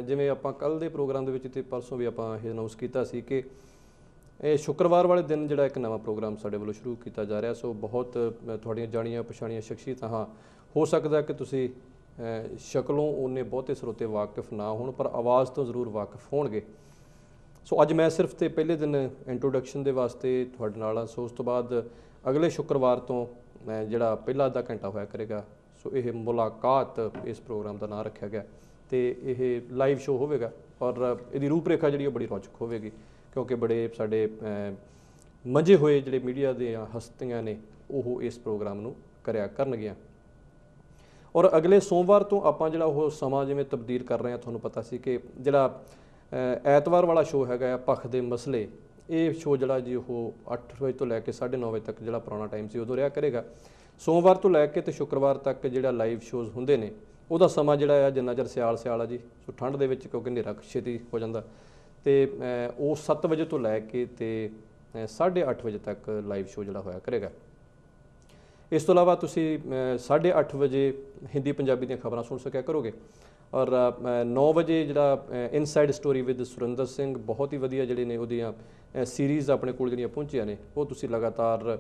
ਜਿਵੇਂ ਆਪਾਂ ਕੱਲ੍ਹ ਦੇ ਪ੍ਰੋਗਰਾਮ ਦੇ ਵਿੱਚ ਤੇ ਪਰਸੋਂ ਵੀ ਆਪਾਂ ਇਹ ਅਨਾਉਂਸ ਕੀਤਾ ਸੀ ਕਿ ਇਹ ਸ਼ੁੱਕਰਵਾਰ ਵਾਲੇ ਦਿਨ ਜਿਹੜਾ ਇੱਕ ਨਵਾਂ ਪ੍ਰੋਗਰਾਮ ਸਾਡੇ ਵੱਲੋਂ ਸ਼ੁਰੂ ਕੀਤਾ ਜਾ ਰਿਹਾ। ਸੋ ਬਹੁਤ ਤੁਹਾਡੀਆਂ ਜਾਣੀਆਂ ਪਛਾਣੀਆਂ ਸ਼ਖਸੀਅਤਾਂ ਹਾਂ, ਹੋ ਸਕਦਾ ਕਿ ਤੁਸੀਂ ਸ਼ਕਲੋਂ ਉਹਨੇ ਬਹੁਤੇ ਸਰੋਤੇ ਵਾਕਿਫ ਨਾ ਹੋਣ, ਪਰ ਆਵਾਜ਼ ਤੋਂ ਜ਼ਰੂਰ ਵਾਕਿਫ ਹੋਣਗੇ। ਸੋ ਅੱਜ ਮੈਂ ਸਿਰਫ ਤੇ ਪਹਿਲੇ ਦਿਨ ਇੰਟਰੋਡਕਸ਼ਨ ਦੇ ਵਾਸਤੇ ਤੁਹਾਡੇ ਨਾਲ ਹਾਂ। ਸੋ ਉਸ ਤੋਂ ਬਾਅਦ ਅਗਲੇ ਸ਼ੁੱਕਰਵਾਰ ਤੋਂ ਜਿਹੜਾ ਪਹਿਲਾ ਅੱਧਾ ਘੰਟਾ ਹੋਇਆ ਕਰੇਗਾ, ਸੋ ਇਹ ਮੁਲਾਕਾਤ ਇਸ ਪ੍ਰੋਗਰਾਮ ਦਾ ਨਾਂ ਰੱਖਿਆ ਗਿਆ ਤੇ ਇਹ ਲਾਈਵ ਸ਼ੋਅ ਹੋਵੇਗਾ ਔਰ ਇਹਦੀ ਰੂਪਰੇਖਾ ਜਿਹੜੀ ਉਹ ਬੜੀ ਰੌਚਕ ਹੋਵੇਗੀ, ਕਿਉਂਕਿ ਬੜੇ ਸਾਡੇ ਮੰਝੇ ਹੋਏ ਜਿਹੜੇ ਮੀਡੀਆ ਦੀਆਂ ਹਸਤੀਆਂ ਨੇ ਉਹ ਇਸ ਪ੍ਰੋਗਰਾਮ ਨੂੰ ਕਰਿਆ ਕਰਨਗੀਆਂ। ਔਰ ਅਗਲੇ ਸੋਮਵਾਰ ਤੋਂ ਆਪਾਂ ਜਿਹੜਾ ਉਹ ਸਮਾਂ ਜਿਵੇਂ ਤਬਦੀਲ ਕਰ ਰਹੇ ਹਾਂ। ਤੁਹਾਨੂੰ ਪਤਾ ਸੀ ਕਿ ਜਿਹੜਾ ਐਤਵਾਰ ਵਾਲਾ ਸ਼ੋਅ ਹੈਗਾ ਆ ਪੱਖ ਦੇ ਮਸਲੇ, ਇਹ ਸ਼ੋਅ ਜਿਹੜਾ ਜੀ ਉਹ 8 ਵਜੇ ਤੋਂ ਲੈ ਕੇ 9:30 ਵਜੇ ਤੱਕ ਜਿਹੜਾ ਪੁਰਾਣਾ ਟਾਈਮ ਸੀ ਉਦੋਂ ਰਿਹਾ ਕਰੇਗਾ। ਸੋਮਵਾਰ ਤੋਂ ਲੈ ਕੇ ਤੇ ਸ਼ੁੱਕਰਵਾਰ ਤੱਕ ਜਿਹੜਾ ਲਾਈਵ ਸ਼ੋਅਜ਼ ਹੁੰਦੇ ਨੇ ਉਹਦਾ ਸਮਾਂ ਜਿਹੜਾ ਆ ਜਿੰਨਾ ਚਿਰ ਸਿਆਲ ਆ ਜੀ, ਸੋ ਠੰਡ ਦੇ ਵਿੱਚ ਕਿਉਂਕਿ ਹਨੇਰਾ ਛੇਤੀ ਹੋ ਜਾਂਦਾ, ਤੇ ਉਹ 7 ਵਜੇ ਤੋਂ ਲੈ ਕੇ ਤੇ 8:30 ਵਜੇ ਤੱਕ ਲਾਈਵ ਸ਼ੋਅ ਜਿਹੜਾ ਹੋਇਆ ਕਰੇਗਾ। ਇਸ ਤੋਂ ਇਲਾਵਾ ਤੁਸੀਂ 8:30 ਵਜੇ ਹਿੰਦੀ ਪੰਜਾਬੀ ਦੀਆਂ ਖਬਰਾਂ ਸੁਣ ਸਕਿਆ ਕਰੋਗੇ ਔਰ 9 ਵਜੇ ਜਿਹੜਾ inside story with Surinder Singh, ਬਹੁਤ ਹੀ ਵਧੀਆ ਜਿਹੜੇ ਨੇ ਉਹਦੀਆਂ ਸੀਰੀਜ਼ ਆਪਣੇ ਕੋਲ ਜਿਹੜੀਆਂ ਪਹੁੰਚੀਆਂ ਨੇ ਉਹ ਤੁਸੀਂ ਲਗਾਤਾਰ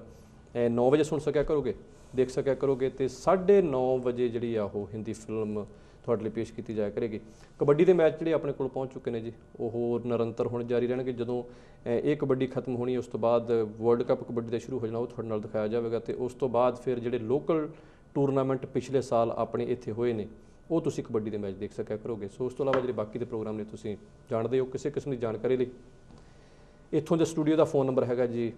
9 ਵਜੇ ਸੁਣ ਸਕਿਆ ਕਰੋਗੇ, ਦੇਖ ਸਕਿਆ ਕਰੋਗੇ। ਤੇ 9:30 ਵਜੇ ਜਿਹੜੀ ਆ ਉਹ ਹਿੰਦੀ ਫਿਲਮ ਤੁਹਾਡੇ ਲਈ ਪੇਸ਼ ਕੀਤੀ ਜਾਇਆ ਕਰੇਗੀ। ਕਬੱਡੀ ਦੇ ਮੈਚ ਜਿਹੜੇ ਆਪਣੇ ਕੋਲ ਪਹੁੰਚ ਚੁੱਕੇ ਨੇ ਜੀ, ਉਹ ਨਿਰੰਤਰ ਹੁਣ ਜਾਰੀ ਰਹਿਣਗੇ। ਜਦੋਂ ਇਹ ਕਬੱਡੀ ਖਤਮ ਹੋਣੀ ਉਸ ਤੋਂ ਬਾਅਦ ਵਰਲਡ ਕੱਪ ਕਬੱਡੀ ਦਾ ਸ਼ੁਰੂ ਹੋ ਜਾਣਾ, ਉਹ ਤੁਹਾਡੇ ਨਾਲ ਦਿਖਾਇਆ ਜਾਵੇਗਾ। ਤੇ ਉਸ ਤੋਂ ਬਾਅਦ ਫਿਰ ਜਿਹੜੇ ਲੋਕਲ ਟੂਰਨਾਮੈਂਟ ਪਿਛਲੇ ਸਾਲ ਆਪਣੇ ਇੱਥੇ ਹੋਏ ਨੇ ਉਹ ਤੁਸੀਂ ਕਬੱਡੀ ਦੇ ਮੈਚ ਦੇਖ ਸਕਿਆ ਕਰੋਗੇ। ਸੋ ਉਸ ਤੋਂ ਇਲਾਵਾ ਜਿਹੜੇ ਬਾਕੀ ਦੇ ਪ੍ਰੋਗਰਾਮ ਨੇ ਤੁਸੀਂ ਜਾਣਦੇ ਹੋ। ਕਿਸੇ ਕਿਸਮ ਦੀ ਜਾਣਕਾਰੀ ਲਈ ਇੱਥੋਂ ਦੇ ਸਟੂਡੀਓ ਦਾ ਫੋਨ ਨੰਬਰ ਹੈਗਾ ਜੀ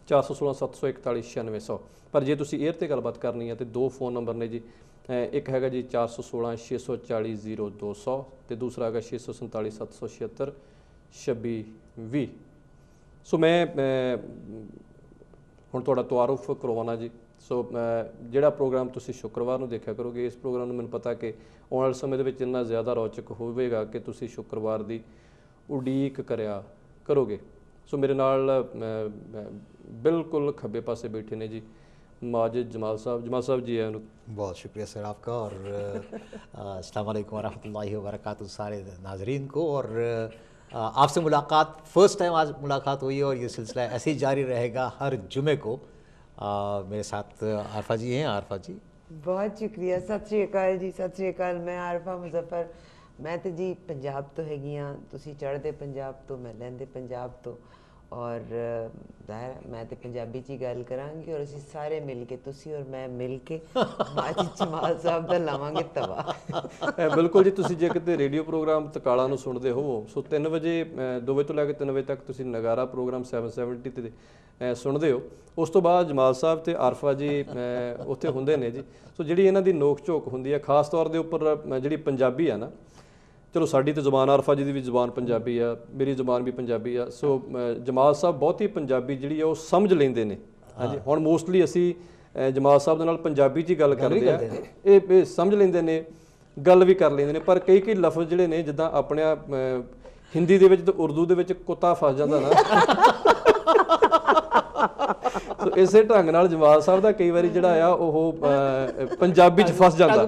416 741 9600। ਪਰ ਜੇ ਤੁਸੀਂ 에ਅਰ ਤੇ ਗੱਲਬਾਤ ਕਰਨੀ ਹੈ ਤੇ ਦੋ ਫੋਨ ਨੰਬਰ ਨੇ ਜੀ, ਇੱਕ ਹੈਗਾ ਜੀ 416 640 0200 ਤੇ ਦੂਸਰਾ ਹੈਗਾ 647 776 2620। ਸੋ ਮੈਂ ਹੁਣ ਤੁਹਾਡਾ ਤਾਰੁਫ ਕਰਵਾਉਣਾ ਜੀ। ਸੋ ਜਿਹੜਾ ਪ੍ਰੋਗਰਾਮ ਤੁਸੀਂ ਸ਼ੁੱਕਰਵਾਰ ਨੂੰ ਦੇਖਿਆ ਕਰੋਗੇ, ਇਸ ਪ੍ਰੋਗਰਾਮ ਨੂੰ ਮੈਨੂੰ ਪਤਾ ਕਿ ਆਉਣ ਵਾਲੇ ਸਮੇਂ ਦੇ ਵਿੱਚ ਇੰਨਾ ਜ਼ਿਆਦਾ ਰੌਚਕ ਹੋਵੇਗਾ ਕਿ ਤੁਸੀਂ ਸ਼ੁੱਕਰਵਾਰ ਦੀ ਉਡੀਕ ਕਰਿਆ ਕਰੋਗੇ। ਸੋ ਮੇਰੇ ਨਾਲ बिल्कुल खब्बे पासे बैठे ने जी माजिद जमाल साहब जी है। बहुत शुक्रिया सर आपका और अस्सलाम वालेकुम वरहमतुल्लाहि वबरकातुहू सारे नाजरीन को। और आपसे मुलाकात फ़र्स्ट टाइम आज मुलाकात हुई है और ये सिलसिला ऐसे ही जारी रहेगा हर जुमे को। मेरे साथ आरफा जी हैं। आरफा जी बहुत शुक्रिया। सत श्री अकाल जी। सत श्री अकाल। मैं आरफा मुजफ्फर। मैं तो जी पंजाब तो हैगी हाँ, तुसी चढ़ते पंजाब तो, मैं लैंदे पंजाब तो। और ज़ाहिर मैं तो पंजाबी च गल करांगी और असीं सारे मिल के, तुसी और मैं मिल के माजिद जमाल साहब दा लावांगे तवा। बिल्कुल जी। तुसी जे किते रेडियो प्रोग्राम तकाला नूं सुणदे हो, सो 3 वजे 2 वजे तो लैके 3 वजे तक तुसी नगारा प्रोग्राम 770 ते सुणदे हो। उस तो बाद जमाल साहब ते आरफा जी उत्थे हुंदे ने जी। सो जिहड़ी इन्हां दी नोक झोक हुंदी है खास तौर दे उपर जिहड़ी पंजाबी है ना, चलो साडी तो जबान आरफा जी की भी जबान पंजाबी आ, मेरी जबान भी पंजाबी आ। सो जमाल साहब बहुत ही पंजाबी जिहड़ी वो समझ लेंदे ने। हाँ जी, हुण मोस्टली असी जमाल साहब दे नाल पंजाबी च ही गल करदे आ, ये समझ लेंदे ने, गल भी कर लेंदे ने। पर कई लफ्ज़ जिहड़े ने जिद्दां अपने हिंदी दे विच ते उर्दू दे विच कुत्ता फस जांदा ना सो इसे ढंग नाल जमाल साहब दा कई वारी जिहड़ा आ ओह पंजाबी च फस जांदा।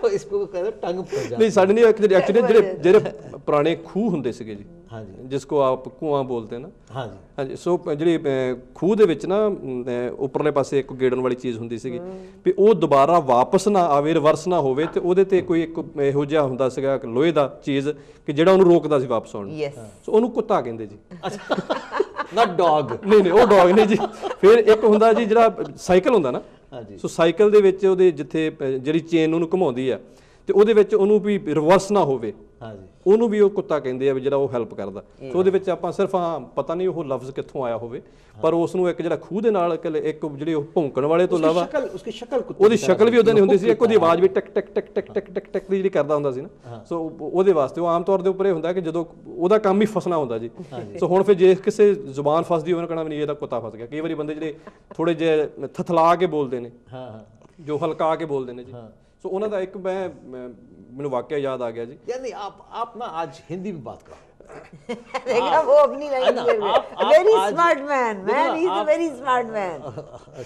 इसको कहते हैं टंग फस जाती। नहीं साढ़े नहीं एक्चुअली जेरे पुराने खूह हुंदे सीगे जी, हाँ जी, जिसको आप कुआं बोलते हैं ना। हाँ जी, हाँ जी। सो जी खूह दे विच ना उपरले पासे एक गेड़न वाली चीज़ हुंदी सीगी भी वो दोबारा वापस ना आवे, रिवर्स ना होवे ते ओहदे ते कोई एक इहो जिहा हुंदा सीगा लोहे दा चीज़ कि जिहड़ा ओहनूं रोकदा सी वापस आउण नूं। सो ओहनूं कुत्ता कहंदे जी। ना डॉग। नहीं वो डॉग नहीं जी। फिर एक हुंदा जी जिहड़ा साइकिल हुंदा ना, सो साइकिल दे विच ओहदे जिथे जिहड़ी चेन ਉਹਨੂੰ ਘੁਮਾਉਂਦੀ ਆ ਤੇ ਉਹਦੇ ਵਿੱਚ ਉਹਨੂੰ ਵੀ ਰਿਵਰਸ ਨਾ ਹੋਵੇ, ਹਾਂਜੀ, ਉਹਨੂੰ ਵੀ ਉਹ ਕੁੱਤਾ ਕਹਿੰਦੇ ਆ ਵੀ ਜਿਹੜਾ ਉਹ ਹੈਲਪ ਕਰਦਾ। ਸੋ ਉਹਦੇ ਵਿੱਚ ਆਪਾਂ ਸਿਰਫ ਹਾਂ ਪਤਾ ਨਹੀਂ ਉਹ ਲਫ਼ਜ਼ ਕਿੱਥੋਂ ਆਇਆ ਹੋਵੇ, ਪਰ ਉਸ ਨੂੰ ਇੱਕ ਜਿਹੜਾ ਖੂਹ ਦੇ ਨਾਲ ਇੱਕ ਜਿਹੜੀ ਉਹ ਭੌਂਕਣ ਵਾਲੇ ਤੋਂ ਇਲਾਵਾ ਉਹਦੀ ਸ਼ਕਲ ਵੀ ਉਹਦਾਂ ਨਹੀਂ ਹੁੰਦੀ ਸੀ। ਇੱਕ ਉਹਦੀ ਆਵਾਜ਼ ਵੀ ਟਕ ਟਕ ਟਕ ਟਕ ਟਕ ਟਕ ਟਕ ਦੀ ਜਿਹੜੀ ਕਰਦਾ ਹੁੰਦਾ ਸੀ ਨਾ। ਸੋ ਉਹਦੇ ਵਾਸਤੇ ਉਹ ਆਮ ਤੌਰ ਦੇ ਉੱਪਰ ਇਹ ਹੁੰਦਾ ਕਿ ਜਦੋਂ ਉਹਦਾ ਕੰਮ ਹੀ ਫਸਣਾ ਹੁੰਦਾ ਜੀ। ਸੋ ਹੁਣ ਫਿਰ ਜੇ ਕਿਸੇ ਜ਼ੁਬਾਨ ਫਸਦੀ ਉਹਨੇ ਕਹਿਣਾ ਨਹੀਂ ਇਹਦਾ ਕੁੱਤਾ ਫਸ ਗਿਆ। ਕਈ ਵਾਰੀ ਬੰਦੇ ਜਿਹੜੇ ਥੋੜੇ ਜਿਹੇ ਥਥਲਾ ਕੇ ਬੋਲਦੇ ਨੇ, ਜੋ ਹਲਕਾ ਕੇ ਬੋਲਦੇ ਨੇ ਜੀ। सो उन्होंने एक मैंने वाकया याद आ गया जी। यानी आप ना आज हिंदी में बात करो। देखा वो अपनी line very smart man he is a very smart man.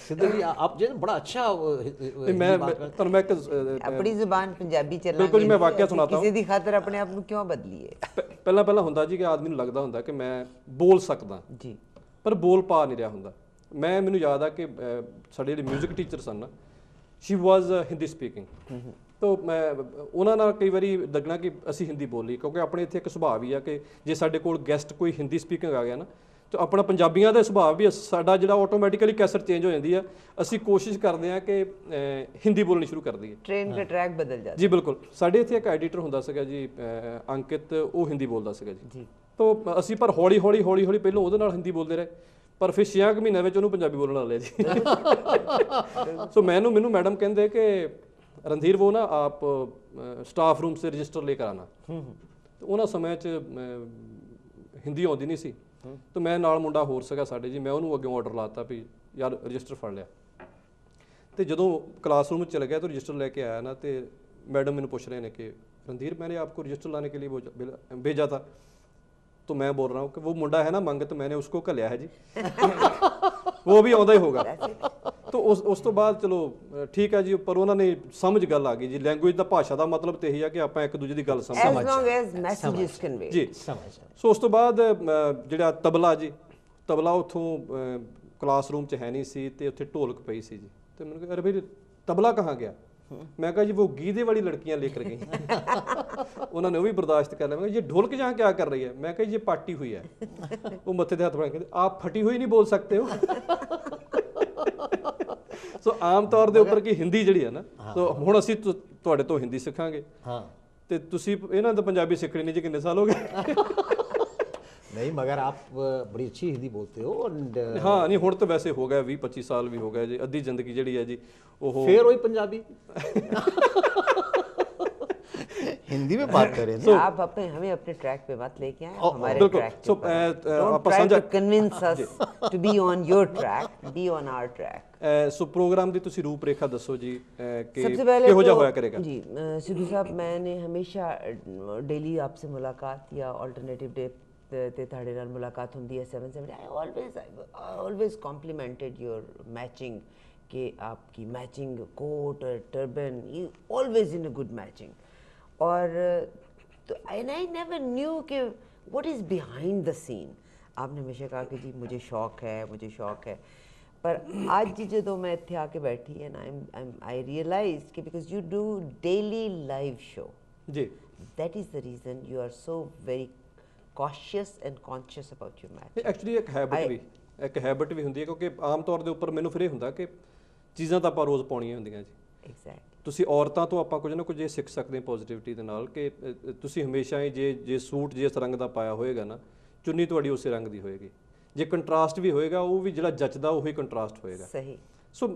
Sidhu ji आप जो बड़ा अच्छा ਤੇ ਮੈਂ ਤੁਹਾਨੂੰ ਮੈਂ ਇੱਕ अपनी जुबान पंजाबी चलांगे ਬਿਲਕੁਲ ਜੀ, ਮੈਂ ਵਾਕਿਆ ਸੁਣਾਤਾ किसी दी खातर अपने आप ਨੂੰ ਕਿਉਂ ਬਦਲੀਏ। ਪਹਿਲਾਂ ਹੁੰਦਾ ਜੀ ਕਿ ਆਦਮੀ ਨੂੰ ਲੱਗਦਾ ਹੁੰਦਾ ਕਿ ਮੈਂ ਬੋਲ ਸਕਦਾ ਜੀ ਪਰ ਬੋਲ ਪਾ ਨਹੀਂ ਰਿਹਾ ਹੁੰਦਾ। ਮੈਨੂੰ ਯਾਦ ਆ ਕਿ ਸਾਡੇ ਜਿਹੜੇ 뮤직 ਟੀਚਰ ਸਨ ਨਾ, ਸ਼ੀ ਵਾਜ਼ ਹਿੰਦੀ ਸਪੀਕਿੰਗ, ਤਾਂ ਮੈਂ ਉਹਨਾਂ ਨਾਲ ਕਈ ਵਾਰੀ ਲੱਗਣਾ ਕਿ ਅਸੀਂ ਹਿੰਦੀ ਬੋਲੀ, ਕਿਉਂਕਿ ਆਪਣੇ ਇੱਥੇ ਇੱਕ ਸੁਭਾਅ ਵੀ ਆ ਕਿ ਜੇ ਸਾਡੇ ਕੋਲ ਗੈਸਟ ਕੋਈ ਹਿੰਦੀ ਸਪੀਕਿੰਗ ਆ ਗਿਆ ਨਾ, ਤਾਂ ਆਪਣਾ ਪੰਜਾਬੀਆਂ ਦਾ ਸੁਭਾਅ ਵੀ ਸਾਡਾ ਜਿਹੜਾ ਆਟੋਮੈਟਿਕਲੀ ਕੈਸਟ ਚੇਂਜ ਹੋ ਜਾਂਦੀ ਆ, ਅਸੀਂ ਕੋਸ਼ਿਸ਼ ਕਰਦੇ ਆ ਕਿ ਹਿੰਦੀ ਬੋਲਣੀ ਸ਼ੁਰੂ ਕਰ ਦਈਏ, ट्रेन का ट्रैक बदल जाता ਜੀ ਬਿਲकुल। ਸਾਡੇ ਇੱਥੇ ਇੱਕ ਐਡੀਟਰ ਹੁੰਦਾ ਸੀਗਾ ਜੀ ਅੰਕਿਤ, ਉਹ ਹਿੰਦੀ ਬੋਲਦਾ ਸੀਗਾ ਜੀ, ਤਾਂ ਅਸੀਂ ਪਰ ਹੌਲੀ ਹੌਲੀ ਪਹਿਲਾਂ ਉਹਦੇ ਨਾਲ ਹਿੰਦੀ ਬੋਲਦੇ ਰਹੇ, ਪਰ ਫਿਰ 6 ਮਹੀਨਿਆਂ ਵਿੱਚ ਉਹਨੂੰ ਪੰਜਾਬੀ ਬੋਲਣ ਲਾ ਲਿਆ ਜੀ। ਸੋ ਮੈਨੂੰ ਮੈਡਮ ਕਹਿੰਦੇ ਕਿ रणधीर वो ना आप स्टाफ रूम से रजिस्टर लेकर आना, तो ਉਹਨਾਂ ਸਮੇਂ 'ਚ ਹਿੰਦੀ ਆਉਂਦੀ ਨਹੀਂ ਸੀ, ਤਾਂ ਮੈਂ ਨਾਲ ਮੁੰਡਾ ਹੋਰ ਸੀਗਾ ਸਾਡੇ ਜੀ, ਮੈਂ ਉਹਨੂੰ ਅੱਗੇ ਆਰਡਰ ਲਾਤਾ ਵੀ ਯਾਰ ਰਜਿਸਟਰ ਫੜ ਲਿਆ। ਤੇ ਜਦੋਂ ਕਲਾਸਰੂਮ ਚ ਚਲ ਗਿਆ ਤਾਂ ਰਜਿਸਟਰ ਲੈ ਕੇ ਆਇਆ ਨਾ, ਤੇ मैडम मैंने पूछ रहे हैं कि रणधीर मैंने आपको रजिस्टर लाने के लिए भेजा था, तो मैं बोल रहा हूँ कि वो मुंडा है ना मंगत, मैंने उसको घलिया है जी। वो भी आउंदा ही होगा। तो उस तो बाद चलो ठीक है जी, पर उन्होंने समझ गल आ गई जी, लैंगुएज का भाषा का मतलब तो यही है कि आप एक दूजे की गल समझ जी। सो उस तो बाद जिहड़ा तबला जी, तबला उतों क्लासरूम च है नहीं सी, ते उत्थे ढोलक पई सी जी, तो मैंने कहा अरे भाई तबला कहाँ गया? मैं कहा जी वो गीदे वाली लड़कियां लेकर गई। उन्होंने वो भी बर्दाश्त कर लिया। मैं ये ढोलक यहाँ क्या कर रही है? मैं कहा ये पाटी हुई है। वो मत्थे ते हाथ बढ़ा के आप फटी हुई नहीं बोल सकते हो। सो आम तौर के उपर की हिंदी जिहड़ी है ना, तो हुण असीं तुहाडे तो हिंदी सिखांगे, ते तुसीं इन्हां दा पंजाबी सिखणी नहीं जी, किन्ने साल हो गए? नहीं मगर आप बड़ी अच्छी हिंदी बोलते हो। हाँ नहीं हुण तो वैसे हो गए 20-25 साल भी हो गए जी, अद्धी जिंदगी जिहड़ी है जी ओह फिर वही पंजाबी हिंदी में बात करें। so, आप हमें अपने ट्रैक पे मत लेके आए, हमारे track so don't try to convince us to be on your track, be on our track। So programme ਦੀ ਤੁਸੀਂ ਰੂਪਰੇਖਾ ਦੱਸੋ ਜੀ ਕਿ सबसे पहले ਕਿਹੋ ਜਿਹਾ ਹੋਇਆ ਕਰੇਗਾ जी। सिद्धू साहब मैंने हमेशा डेली आपसे मुलाकात या अल्टरनेटिव डे ते ਤੁਹਾਡੇ ਨਾਲ मुलाकात ਹੁੰਦੀ है 7-7 I always complimented your matching, कि आपकी मैचिंग कोट और turban, you always in a good matching। और तो and I never knew कि what is behind the scene। आपने हमेशा कहा कि जी मुझे शौक है, पर आज जो मैं इत्थे आके बैठी है ना, I realized कि because you do daily live show जी, that is the reason you are so very cautious and conscious about your match। Actually ਇੱਕ ਹੈਬਿਟ ਵੀ ਹੁੰਦੀ ਹੈ, ਕਿਉਂਕਿ ਆਮ ਤੌਰ ਦੇ ਉੱਪਰ ਮੈਨੂੰ ਫਿਰ ਇਹ ਹੁੰਦਾ ਕਿ ਚੀਜ਼ਾਂ ਤਾਂ ਆਪਾਂ ਰੋਜ਼ ਪਾਉਣੀਆਂ ਹੁੰਦੀਆਂ ਜੀ। Exactly। ਤੁਸੀਂ ਔਰਤਾਂ ਤੋਂ ਆਪਾਂ ਕੁਝ ਨਾ ਕੁਝ ਇਹ ਸਿੱਖ ਸਕਦੇ ਹਾਂ ਪੋਜ਼ਿਟਿਵਿਟੀ ਦੇ ਨਾਲ, ਕਿ ਤੁਸੀਂ ਹਮੇਸ਼ਾ ਹੀ ਜੇ ਸੂਟ ਜਿਸ ਰੰਗ ਦਾ ਪਾਇਆ ਹੋਏਗਾ ਨਾ, ਚੁੰਨੀ ਤੁਹਾਡੀ ਉਸੇ ਰੰਗ ਦੀ ਹੋਏਗੀ, ਜੇ ਕੰਟਰਾਸਟ ਵੀ ਹੋਏਗਾ ਉਹ ਵੀ ਜਿਹੜਾ ਜੱਚਦਾ ਉਹੀ ਕੰਟਰਾਸਟ ਹੋਏਗਾ। ਸਹੀ। ਸੋ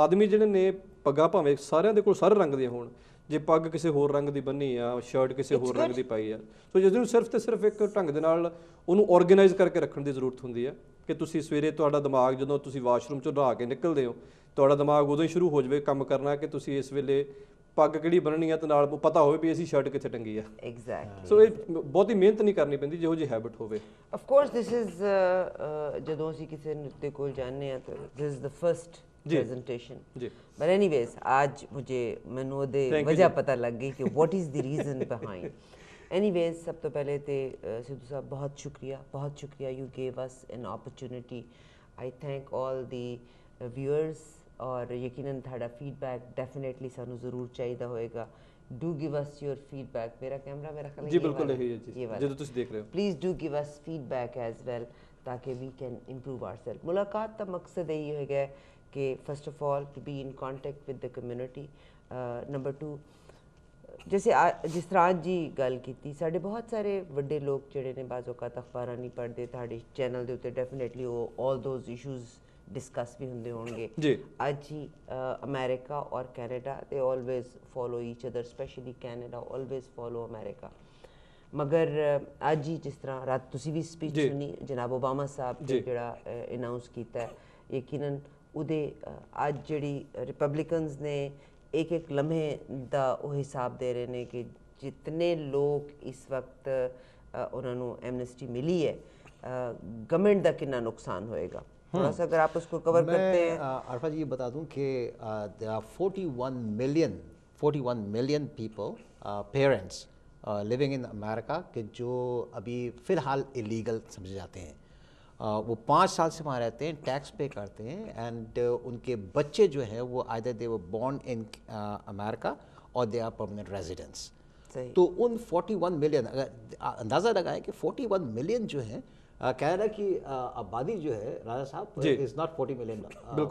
ਆਦਮੀ ਜਿਹੜੇ ਨੇ ਪੱਗਾਂ ਭਾਵੇਂ ਸਾਰਿਆਂ ਦੇ ਕੋਲ ਸਾਰੇ ਰੰਗ ਦੀਆਂ ਹੋਣ, ਜੇ ਪੱਗ ਕਿਸੇ ਹੋਰ ਰੰਗ ਦੀ ਬੰਨੀ ਆ, ਸ਼ਰਟ ਕਿਸੇ ਹੋਰ ਰੰਗ ਦੀ ਪਾਈ ਆ, ਸੋ ਜਿਸ ਨੂੰ ਸਿਰਫ ਤੇ ਸਿਰਫ ਇੱਕ ਢੰਗ ਦੇ ਨਾਲ ਉਹਨੂੰ ਆਰਗੇਨਾਈਜ਼ ਕਰਕੇ ਰੱਖਣ ਦੀ ਜ਼ਰੂਰਤ ਹੁੰਦੀ ਹੈ, ਕਿ ਤੁਸੀਂ ਸਵੇਰੇ ਤੁਹਾਡਾ ਦਿਮਾਗ ਜਦੋਂ ਤੁਸੀਂ ਵਾਸ਼ਰੂਮ ਚੋਂ ਨਹਾ ਕੇ ਨਿਕਲਦੇ ਹੋ, ਤੁਹਾਡਾ ਦਿਮਾਗ ਉਦੋਂ ਹੀ ਸ਼ੁਰੂ ਹੋ ਜਾਵੇ ਕੰਮ ਕਰਨਾ ਕਿ ਤੁਸੀਂ ਇਸ ਵੇਲੇ ਪੱਗ ਕਿਹੜੀ ਬੰਨਣੀ ਆ, ਤੇ ਨਾਲ ਪਤਾ ਹੋਵੇ ਵੀ ਅਸੀਂ ਸ਼ਰਟ ਕਿੱਥੇ ਟੰਗੀ ਆ। ਐਗਜ਼ੈਕਟਲੀ। ਸੋ ਇਹ ਬਹੁਤੀ ਮਿਹਨਤ ਨਹੀਂ ਕਰਨੀ ਪੈਂਦੀ ਜਿਹੋ ਜਿਹੀ ਹੈਬਿਟ ਹੋਵੇ। ਆਫ ਕੋਰਸ ਦਿਸ ਇਜ਼ ਜਦੋਂ ਅਸੀਂ ਕਿਸੇ ਨ੍ਰਿਤ ਕੋਲ ਜਾਂਦੇ ਆ ਤਾਂ this is the first presentation जी। but anyways आज मैनू ओदे वजह पता लग गई कि what is the reason behind। anyways सब तो पहले ते सिद्धू साहब बहुत शुक्रिया you gave us an opportunity। I thank all the viewers, और यकीनन थाड़ा feedback definitely सानू ज़रूर चाहिए होएगा। do give us your feedback। मेरा कैमरा मेरा ख्याल जी बिल्कुल यही है जी, जो तुसी देख रहे हो please do give us feedback as well, ताकि we can improve ourselves। मुलाकात का मकसद यही होगा कि first of all to be in contact with the community, number 2 जैसे जिस तरह आज जी गल की साढ़े बहुत सारे वड्डे लोग जोड़े ने बाज़ औकात अखबारां नहीं पढ़ते, साढ़े चैनल के उत्ते डेफिनेटली वो ऑल दोज इशूज़ डिस्कस भी होंगे होंगे आज ही। अमेरिका और Canada they always follow each other, specially Canada always follow America. मगर आज ही जिस तरह रात तुसी भी स्पीच सुनी जनाब ओबामा साहब ने जोड़ा अनाउंस किया, यकीनन उदे आज जिहड़ी रिपब्लिकन्स ने एक लम्हे दा वो हिसाब दे रहे हैं कि जितने लोग इस वक्त ਉਹਨਾਂ ਨੂੰ ਐਮਨੈਸਟੀ ਮਿਲੀ ਹੈ, गवर्नमेंट ਦਾ ਕਿੰਨਾ ਨੁਕਸਾਨ ਹੋਏਗਾ? थोड़ा सा अगर आप उसको कवर करते हैं। आरफा जी ये बता दूं कि there are 41 million people, parents living in America कि जो अभी फ़िलहाल इलीगल समझे जाते हैं। वो 5 साल से वहाँ रहते हैं, टैक्स पे करते हैं, एंड उनके बच्चे जो है वो either they were born in America और दे आर परमानेंट रेजिडेंट्स। तो उन 41 मिलियन, अगर अंदाज़ा लगाएं कि 41 मिलियन जो है कनाडा की आबादी जो है राजा साहब इज नॉट 40 मिलियन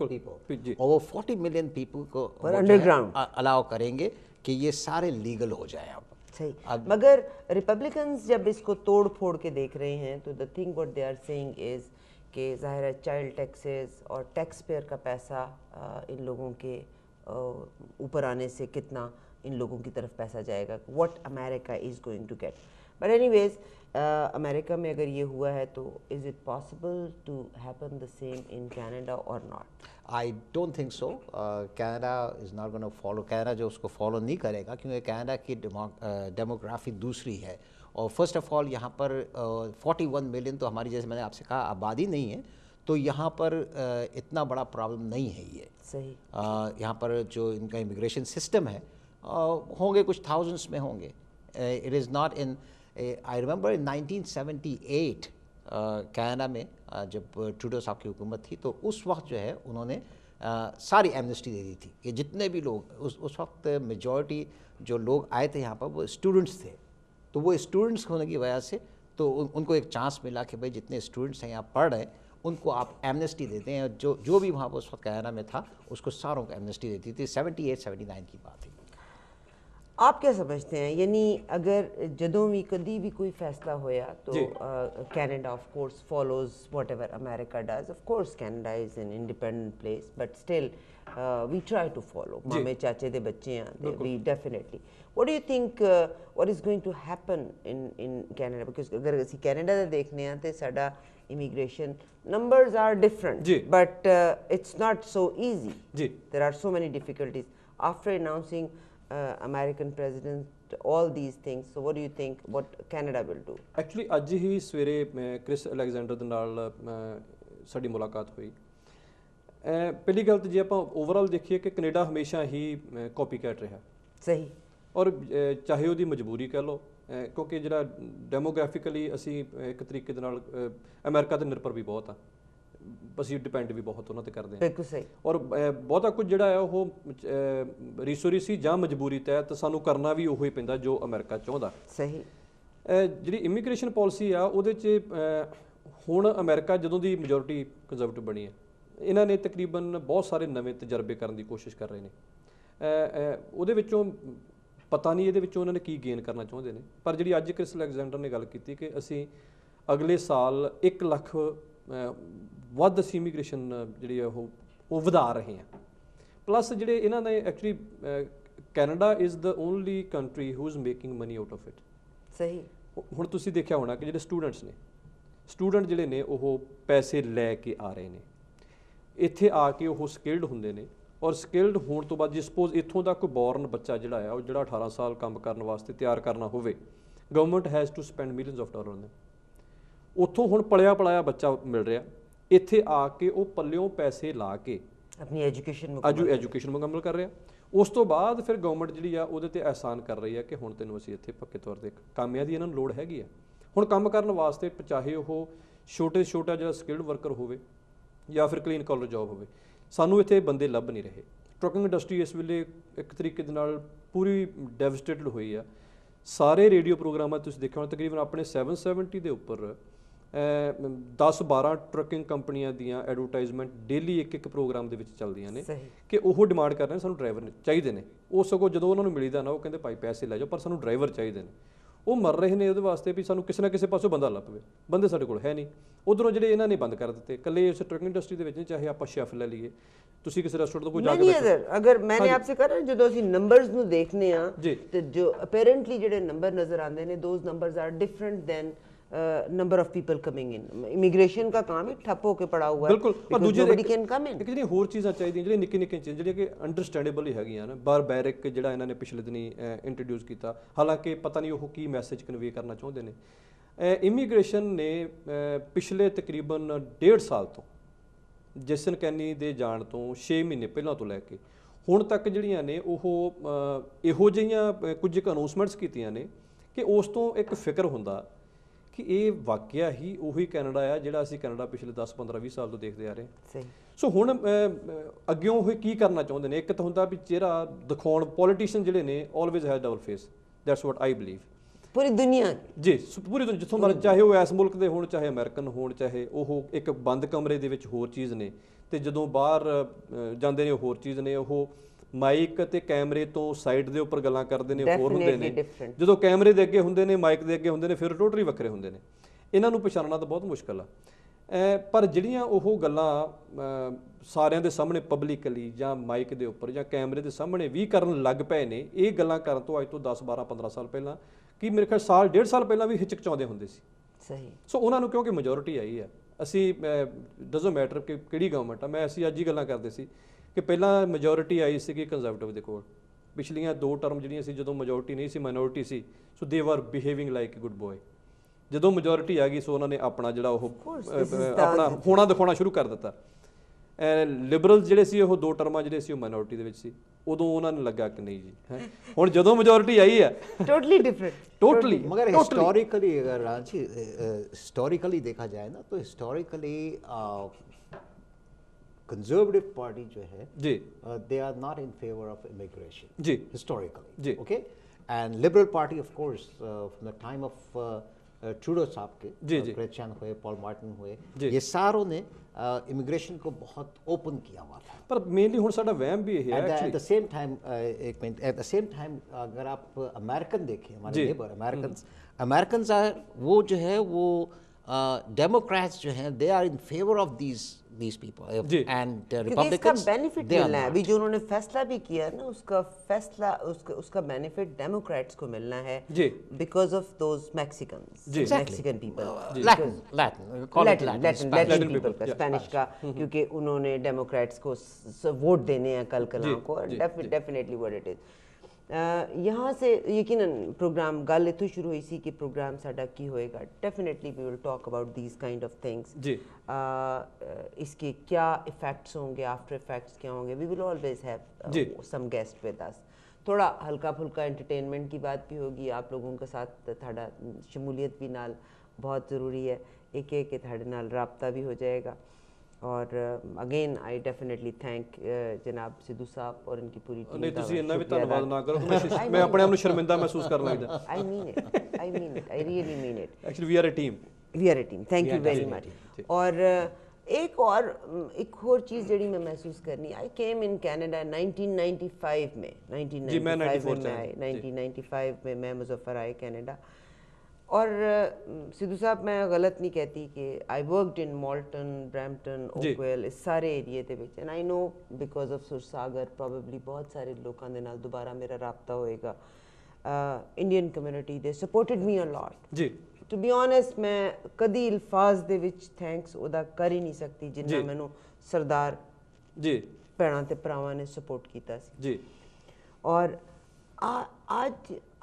पीपल, और वो 40 मिलियन पीपल को अंडरग्राउंड अलाउ करेंगे कि ये सारे लीगल हो जाए। सही, मगर रिपब्लिकन्स जब इसको तोड़ फोड़ के देख रहे हैं तो the thing what they are saying is कि ज़ाहिर है चाइल्ड टैक्सेस और टैक्स पेयर का पैसा इन लोगों के ऊपर आने से कितना इन लोगों की तरफ पैसा जाएगा, what America is going to get. But anyways America में अगर ये हुआ है तो is it possible to happen the same in Canada और not? I don't think so. Canada is not gonna follow, Canada जो उसको फॉलो नहीं करेगा क्योंकि कनाडा की डेमोग्राफी दूसरी है, और फर्स्ट ऑफ ऑल यहाँ पर 41 मिलियन तो हमारी, जैसे मैंने आपसे कहा, आबादी नहीं है, तो यहाँ पर इतना बड़ा प्रॉब्लम नहीं है ये। सही, यहाँ पर जो इनका इमिग्रेशन सिस्टम है होंगे कुछ थाउजेंड्स में होंगे। It is not in, I remember in 1978 Canada में जब ट्रूडो साहब की हुकूमत थी तो उस वक्त जो है उन्होंने सारी एमनेस्टी दे दी थी कि जितने भी लोग उस वक्त मेजॉरिटी जो लोग आए थे यहाँ पर वो स्टूडेंट्स थे, तो वो स्टूडेंट्स होने की वजह से तो उनको एक चांस मिला कि भाई जितने स्टूडेंट्स हैं यहाँ पढ़ रहे हैं उनको आप एमनेस्टी देते हैं, और जो भी वहाँ पर उस वक्त कनाडा में था उसको सारों को एमनेस्टी देती थी। 78-79 की बात है। आप क्या समझते हैं, यानी अगर जदों भी कभी भी कोई फैसला होया तो Canada of course follows whatever America does, of course Canada is an independent place but still we try to follow, मामे चाचे दे बच्चे हैं, we definitely. What do you think what is going to happen in Canada? Because अगर ਅਸੀਂ Canada ਦਾ ਦੇਖਨੇ ਆ ਤੇ ਸਾਡਾ immigration numbers are different but it's not so easy. There are so many difficulties after announcing American president all these things. So what do you think what Canada will do? Actually ਅੱਜ ਹੀ ਸਵੇਰੇ Chris Alexander ਦੇ ਨਾਲ ਸਾਡੀ ਮੁਲਾਕਾਤ ਹੋਈ। ਪਹਿਲੀ ਗੱਲ ਤਾਂ ਜੇ ਆਪਾਂ ਓਵਰਆਲ ਦੇਖੀਏ ਕਿ ਕੈਨੇਡਾ ਹਮੇਸ਼ਾ ਹੀ ਕਾਪੀ ਕੈਟ ਰਿਹਾ। ਸਹੀ, ਔਰ ਚਾਹੇ ਉਹਦੀ ਮਜਬੂਰੀ ਕਹਿ ਲਓ, ਕਿਉਂਕਿ ਜਿਹੜਾ ਡੈਮੋਗ੍ਰਾਫਿਕਲੀ ਅਸੀਂ ਇੱਕ ਤਰੀਕੇ ਦੇ ਨਾਲ ਅਮਰੀਕਾ ਤੇ ਨਿਰਭਰ ਵੀ ਬਹੁਤ ਆ, ਅਸੀਂ ਡਿਪੈਂਡ ਵੀ ਬਹੁਤ ਉਹਨਾਂ ਤੇ ਕਰਦੇ ਹਾਂ। ਬਿਲਕੁਲ ਸਹੀ। ਔਰ ਬਹੁਤਾ ਕੁਝ ਜਿਹੜਾ ਹੈ ਉਹ ਰੀਸੋ ਰੀਸੀ ਜਾਂ ਮਜਬੂਰੀ ਤਹਿਤ ਸਾਨੂੰ ਕਰਨਾ ਵੀ ਉਹੀ ਪੈਂਦਾ ਜੋ ਅਮਰੀਕਾ ਚਾਹੁੰਦਾ। ਸਹੀ। ਜਿਹੜੀ ਇਮੀਗ੍ਰੇਸ਼ਨ ਪਾਲਿਸੀ ਆ ਉਹਦੇ 'ਚ ਹੁਣ ਅਮਰੀਕਾ ਜਦੋਂ ਦੀ ਮੈਜੋਰਿਟੀ ਕੰਜ਼ਰਵੇਟਿਵ ਬਣੀ ਹੈ, ਇਹਨਾਂ ਨੇ ਤਕਰੀਬਨ ਬਹੁਤ ਸਾਰੇ ਨਵੇਂ ਤਜਰਬੇ ਕਰਨ ਦੀ ਕੋਸ਼ਿਸ਼ ਕਰ ਰਹੇ ਨੇ। ਉਹਦੇ ਵਿੱਚੋਂ ਪਤਾ ਨਹੀਂ ਇਹਦੇ ਵਿੱਚੋਂ ਉਹਨਾਂ ਨੇ ਕੀ ਗੇਨ ਕਰਨਾ ਚਾਹੁੰਦੇ ਨੇ, ਪਰ ਜਿਹੜੀ ਅੱਜ ਕ੍ਰਿਸ ਅਲੈਗਜ਼ੈਂਡਰ ਨੇ ਗੱਲ ਕੀਤੀ ਕਿ ਅਸੀਂ ਅਗਲੇ ਸਾਲ 1 ਲੱਖ ਵੱਧ ਅਸੀਂ ਇਮੀਗ੍ਰੇਸ਼ਨ ਜਿਹੜੀ ਆ ਉਹ ਵਧਾ ਰਹੇ ਹਾਂ। ਪਲੱਸ ਜਿਹੜੇ ਇਹਨਾਂ ਨੇ actually Canada is the only country who is making money out of it. ਸਹੀ। ਹੁਣ ਤੁਸੀਂ ਦੇਖਿਆ ਹੋਣਾ ਕਿ ਜਿਹੜੇ ਸਟੂਡੈਂਟ ਜਿਹੜੇ ਨੇ ਉਹ ਪੈਸੇ ਲੈ ਕੇ ਆ ਰਹੇ ਨੇ, ਇੱਥੇ ਆ ਕੇ ਉਹ ਸਕਿਲਡ ਹੁੰਦੇ ਨੇ, ਔਰ ਸਕਿਲਡ ਹੋਣ ਤੋਂ ਬਾਅਦ ਜੇ ਸਪੋਜ਼ ਇੱਥੋਂ ਦਾ ਕੋਈ ਬੋਰਨ ਬੱਚਾ ਜਿਹੜਾ ਆ ਉਹ ਜਿਹੜਾ 18 ਸਾਲ ਕੰਮ ਕਰਨ ਵਾਸਤੇ ਤਿਆਰ ਕਰਨਾ ਹੋਵੇ, government has to spend millions of dollar ਨੇ। ਉੱਥੋਂ ਹੁਣ ਪਲਿਆ ਪਲਾਇਆ ਬੱਚਾ ਮਿਲ ਰਿਹਾ, ਇੱਥੇ ਆ ਕੇ ਉਹ ਪੱਲਿਓਂ ਪੈਸੇ ਲਾ ਕੇ ਆਪਣੀ ਐਜੂਕੇਸ਼ਨ ਮੁਕੰਮਲ ਕਰ ਰਿਹਾ। ਉਸ ਤੋਂ ਬਾਅਦ ਫਿਰ ਗਵਰਨਮੈਂਟ ਜਿਹੜੀ ਆ ਉਹਦੇ ਤੇ ਅਹਿਸਾਨ ਕਰ ਰਹੀ ਆ ਕਿ ਹੁਣ ਤੈਨੂੰ ਅਸੀਂ ਇੱਥੇ ਪੱਕੇ ਤੌਰ ਤੇ ਕਾਮਿਆਂ ਦੀ ਇਹਨਾਂ ਨੂੰ ਲੋੜ ਹੈਗੀ ਆ। ਹੁਣ ਕੰਮ ਕਰਨ ਵਾਸਤੇ ਚਾਹੇ ਉਹ ਛੋਟਾ ਜਿਹੜਾ ਸਕਿਲਡ ਵਰਕਰ ਹੋਵੇ ਜਾਂ ਫਿਰ ਕਲੀਨ ਕਾਲਰ ਜੌਬ ਹੋਵੇ, ਸਾਨੂੰ ਇੱਥੇ ਬੰਦੇ ਲੱਭ ਨਹੀਂ ਰਹੇ। ਟਰੱਕਿੰਗ ਇੰਡਸਟਰੀ ਇਸ ਵੇਲੇ ਇੱਕ ਤਰੀਕੇ ਦੇ ਨਾਲ ਪੂਰੀ ਡੈਵਸਟੇਟਡ ਹੋਈ ਆ। ਸਾਰੇ ਰੇਡੀਓ ਪ੍ਰੋਗਰਾਮਾਂ ਤੁਸੀਂ ਦੇਖਿਆ ਹੋਣਾ, ਤਕਰੀਬਨ ਆਪਣੇ 770 ਦੇ ਉੱਪਰ 10-12 ਟਰੱਕਿੰਗ ਕੰਪਨੀਆਂ ਦੀਆਂ ਐਡਵਰਟਾਈਜ਼ਮੈਂਟ ਡੇਲੀ ਇੱਕ ਪ੍ਰੋਗਰਾਮ ਦੇ ਵਿੱਚ ਚੱਲਦੀਆਂ ਨੇ ਕਿ ਉਹ ਡਿਮਾਂਡ ਕਰ ਰਹੇ ਨੇ ਸਾਨੂੰ ਡਰਾਈਵਰ ਚਾਹੀਦੇ ਨੇ। ਉਹ ਸਗੋਂ ਜਦੋਂ ਉਹਨਾਂ ਨੂੰ ਮਿਲੀਦਾ ਨਾ ਉਹ ਕਹਿੰਦੇ ਭਾਈ ਪੈਸੇ ਲੈ ਜਾਓ ਪਰ ਸਾਨੂੰ ਡਰਾਈਵਰ ਚਾਹੀਦੇ ਨੇ। ਉਹ ਮਰ ਰਹੇ ਨੇ ਉਹਦੇ ਵਾਸਤੇ ਵੀ ਸਾਨੂੰ ਕਿਸੇ ਨਾ ਕਿਸੇ ਪਾਸੋਂ ਬੰਦਾ ਲੱਭ ਪਵੇ, ਬੰਦੇ ਸਾਡੇ ਕੋਲ ਹੈ ਨਹੀਂ। ਉਧਰੋਂ ਜਿਹੜੇ ਇਹਨਾਂ ਨੇ ਬੰਦ ਕਰ ਦਿੱਤੇ, ਇਕੱਲੇ ਇਸ ਟਰੱਕਿੰਗ ਇੰਡਸਟਰੀ ਦੇ ਵਿੱਚ ਨਹੀਂ, ਚਾਹੇ ਆਪਾਂ ਸ਼ੈਫ ਲੈ ਲਈਏ, ਤੁਸੀਂ ਕਿਸੇ ਰੈਸਟੋਰੈਂਟ ਤੋਂ ਕੋਈ ਜਾ ਕੇ ਅਗਰ ਮੈਨੇ ਆਪਸੇ ਕਹਾ ਜਦੋਂ ਅਸੀਂ ਨੰਬਰਸ ਨੂੰ ਦੇਖਨੇ ਆ ਤੇ ਜੋ ਅਪੈਰੈਂਟਲੀ ਜਿਹੜੇ ਨੰਬਰ ਨਜ਼ਰ ਆਉਂਦੇ ਨੇ those numbers are different than number of people coming in. Immigration का काम ही ठप होके पड़ा हुआ है। बिल्कुल। और दूसरी nobody can come in। एक ਜਿਹੜੀ ਹੋਰ ਚੀਜ਼ਾਂ ਚਾਹੀਦੀਆਂ ਜਿਹੜੀਆਂ ਨਿੱਕੀ ਚੀਜ਼ਾਂ ਜਿਹੜੀਆਂ ਕਿ ਅੰਡਰਸਟੈਂਡੇਬਲ ਹੀ ਹੈਗੀਆਂ ਨਾ, ਬਾਰਬੈਰਿਕ ਜਿਹੜਾ ਇਹਨਾਂ ਨੇ ਪਿਛਲੇ ਦਿਨੀ ਇੰਟਰੋਡਿਊਸ ਕੀਤਾ, ਹਾਲਾਂਕਿ ਪਤਾ ਨਹੀਂ ਉਹ ਕੀ ਮੈਸੇਜ ਕਨਵੇ ਕਰਨਾ ਚਾਹੁੰਦੇ ਨੇ। ਇਮੀਗ੍ਰੇਸ਼ਨ ਨੇ ਪਿਛਲੇ ਤਕਰੀਬਨ 1.5 ਸਾਲ ਤੋਂ ਜੈਸਨ ਕੈਨੀ ਦੇ ਜਾਣ ਤੋਂ 6 ਮਹੀਨੇ ਪਹਿਲਾਂ ਤੋਂ ਲੈ ਕੇ ਹੁਣ ਤੱਕ ਜਿਹੜੀਆਂ ਨੇ ਉਹ ਇਹੋ ਜਿਹੀਆਂ ਕੁਝ ਕੁ ਅਨਾਉਂਸਮੈਂਟਸ ਕੀਤੀਆਂ ਨੇ ਕਿ ਉਸ ਤੋਂ ਇੱਕ ਫਿਕਰ ਹੁੰਦਾ ਕਿ ਇਹ ਵਾਕਿਆ ਹੀ ਉਹੀ ਕੈਨੇਡਾ ਆ ਜਿਹੜਾ ਅਸੀਂ ਕੈਨੇਡਾ ਪਿਛਲੇ 10 15 20 ਸਾਲ ਤੋਂ ਦੇਖਦੇ ਆ ਰਹੇ ਸਹੀ। ਸੋ ਹੁਣ ਅੱਗਿਓਂ ਉਹ ਕੀ ਕਰਨਾ ਚਾਹੁੰਦੇ ਨੇ? ਇੱਕ ਤਾਂ ਹੁੰਦਾ ਵੀ ਚਿਹਰਾ ਦਿਖਾਉਣ, ਪੋਲੀਟੀਸ਼ੀਅਨ ਜਿਹੜੇ ਨੇ always have double face, that's what I believe. ਪੂਰੀ ਦੁਨੀਆ ਜੀ, ਪੂਰੀ ਦੁਨੀਆ ਜਿੱਥੋਂ ਮਰਜ਼ੀ, ਚਾਹੇ ਉਹ ਇਸ ਮੁਲਕ ਦੇ ਹੋਣ, ਚਾਹੇ ਅਮਰੀਕਨ ਹੋਣ, ਚਾਹੇ ਉਹ ਇੱਕ ਬੰਦ ਕਮਰੇ ਦੇ ਵਿੱਚ ਹੋਰ ਚੀਜ਼ ਨੇ ਤੇ ਜਦੋਂ ਬਾਹਰ ਜਾਂਦੇ ਨੇ ਉਹ ਹੋਰ ਚੀਜ਼ ਨੇ। ਉਹ ਮਾਈਕ ਤੇ ਕੈਮਰੇ ਤੋਂ ਸਾਈਡ ਦੇ ਉੱਪਰ ਗੱਲਾਂ ਕਰਦੇ ਨੇ ਹੋਰ ਹੁੰਦੇ ਨੇ, ਜਦੋਂ ਕੈਮਰੇ ਦੇ ਅੱਗੇ ਹੁੰਦੇ ਨੇ, ਮਾਈਕ ਦੇ ਅੱਗੇ ਹੁੰਦੇ ਨੇ, ਫਿਰ ਟੋਟਲੀ ਵੱਖਰੇ ਹੁੰਦੇ ਨੇ। ਇਹਨਾਂ ਨੂੰ ਪਛਾਣਨਾ ਤਾਂ ਬਹੁਤ ਮੁਸ਼ਕਲ ਆ। ਪਰ ਜਿਹੜੀਆਂ ਉਹ ਗੱਲਾਂ ਸਾਰਿਆਂ ਦੇ ਸਾਹਮਣੇ ਪਬਲਿਕਲੀ ਜਾਂ ਮਾਈਕ ਦੇ ਉੱਪਰ ਜਾਂ ਕੈਮਰੇ ਦੇ ਸਾਹਮਣੇ ਵੀ ਕਰਨ ਲੱਗ ਪਏ ਨੇ, ਇਹ ਗੱਲਾਂ ਕਰਨ ਤੋਂ ਅੱਜ ਤੋਂ 10 12 15 ਸਾਲ ਪਹਿਲਾਂ, ਕਿ ਮੇਰੇ ਖਿਆਲ ਸਾਲ 1.5 ਸਾਲ ਪਹਿਲਾਂ ਵੀ ਹਿਚਕਚਾਉਂਦੇ ਹੁੰਦੇ ਸੀ। ਸਹੀ। ਸੋ ਉਹਨਾਂ ਨੂੰ ਕਿਉਂਕਿ ਮੈਜੋਰਿਟੀ ਆਈ ਆ, ਅਸੀਂ ਡਜ਼ਨਟ ਮੈਟਰ ਕਿ ਕਿਹੜੀ ਗਵਰਨਮੈਂਟ ਆ, ਅਸੀਂ ਅੱਜ ਹੀ ਗੱਲਾਂ ਕਰਦੇ ਸੀ ਕਿ ਪਹਿਲਾਂ ਮੈਜੋਰਿਟੀ ਆਈ ਸੀਗੀ ਕੰਜ਼ਰਵੇਟਿਵ ਦੇ ਕੋਲ, ਪਿਛਲੀਆਂ 2 ਟਰਮ ਜਿਹੜੀਆਂ ਸੀ ਜਦੋਂ ਮੈਜੋਰਿਟੀ ਨਹੀਂ ਸੀ, ਮਾਈਨੋਰਿਟੀ ਸੀ, ਸੋ ਦੇ ਵਰ ਬਿਹੇਵਿੰਗ ਲਾਈਕ ਅ ਗੁੱਡ ਬॉय। ਜਦੋਂ ਮੈਜੋਰਿਟੀ ਆ ਗਈ ਸੋ ਉਹਨਾਂ ਨੇ ਆਪਣਾ ਜਿਹੜਾ ਉਹ ਆਪਣਾ ਹੋਣਾ ਦਿਖਾਉਣਾ ਸ਼ੁਰੂ ਕਰ ਦਿੱਤਾ। ਲਿਬਰਲਸ ਜਿਹੜੇ ਸੀ ਉਹ 2 ਟਰਮਾਂ ਜਿਹੜੇ ਸੀ ਉਹ ਮਾਈਨੋਰਿਟੀ ਦੇ ਵਿੱਚ ਸੀ, ਉਦੋਂ ਉਹਨਾਂ ਨੂੰ ਲੱਗਾ ਕਿ ਨਹੀਂ ਜੀ ਹੈ। ਹੁਣ ਜਦੋਂ ਮੈਜੋਰਿਟੀ ਆਈ ਹੈ टोटली डिफरेंट, टोटली। मगर हिस्टोरिकली अगर रांची हिस्टोरिकली देखा जाए ना, तो हिस्टोरिकली कंजर्वेटिव पार्टी जो है जी, they are not in favour of immigration जी, हिस्टोरिकली। जी, okay. And Liberal Party of course from the time of Trudeau साहब के, जी, जी, क्रिश्चियन हुए, पॉल मार्टिन हुए, जी, ये सारों ने इमिग्रेशन को बहुत ओपन किया हुआ था। पर मेनली ਹੁਣ ਸਾਡਾ ਵਹਿਮ भी यही है एट द सेम टाइम, एक minute, at the same time अगर आप अमेरिकन देखें, हमारे नेबर अमेरिकन वो जो है वो डेमोक्रेट्स जो हैं they are in favour of these people and Republicans benefit मिलना है। अभी जो उन्होंने फैसला भी किया ना, उसका फैसला उसका बेनिफिट डेमोक्रेट्स को मिलना है because of those Mexicans, Mexican people, Latin people का, स्पेनिश का, क्योंकि उन्होंने डेमोक्रेट्स को वोट देने हैं कल कलाम को। Definitely what it is. यहाँ से यकीनन प्रोग्राम गल इत्थों शुरू हुई सी कि प्रोग्राम साडा की होएगा। Definitely we will talk about these kind of things. इसके क्या इफेक्ट्स होंगे, आफ्टर इफेक्ट्स क्या होंगे, we will always have some guest with us. थोड़ा हल्का फुल्का एंटरटेनमेंट की बात भी होगी, आप लोगों के साथ थाड़ा शमूलियत भी नाल बहुत ज़रूरी है, एक थाड़े नाल राब्ता भी हो जाएगा। और अगेन आई डेफिनेटली थैंक जनाब सिद्धू साहब और इनकी पूरी टीम। नहीं ਤੁਸੀਂ ਇੰਨਾ ਵੀ ਧੰਨਵਾਦ ਨਾ ਕਰੋ, ਮੈਂ ਆਪਣੇ ਆਪ ਨੂੰ ਸ਼ਰਮਿੰਦਾ ਮਹਿਸੂਸ ਕਰਨ ਲੱਗਦਾ। I mean it, I really mean it. Actually we are a team, thank you very much। और एक और चीज़ जड़ी मैं महसूस करनी, आई केम इन कनाडा 1995 में, 1995 में मैं मुजफ्फर आए कनाडा। और सिद्धू साहब मैं गलत नहीं कहती कि आई वर्कड इन मॉल्टन, ब्रैम्पटन, ओकवेल, इस सारे एरिए दे विच, and I know because of Sursagar probably बहुत सारे लोगों दे नाल दोबारा मेरा राब्ता होएगा। इंडियन कम्युनिटी दे सपोर्टेड मी अ लॉट जी। टू बी ऑनेस्ट मैं कदी अल्फाज दे विच थैंक्स उदा कर ही नहीं सकती जिन्ना मैनू सरदार जी भैणां ते भरावां ने सपोर्ट कीता सी जी। और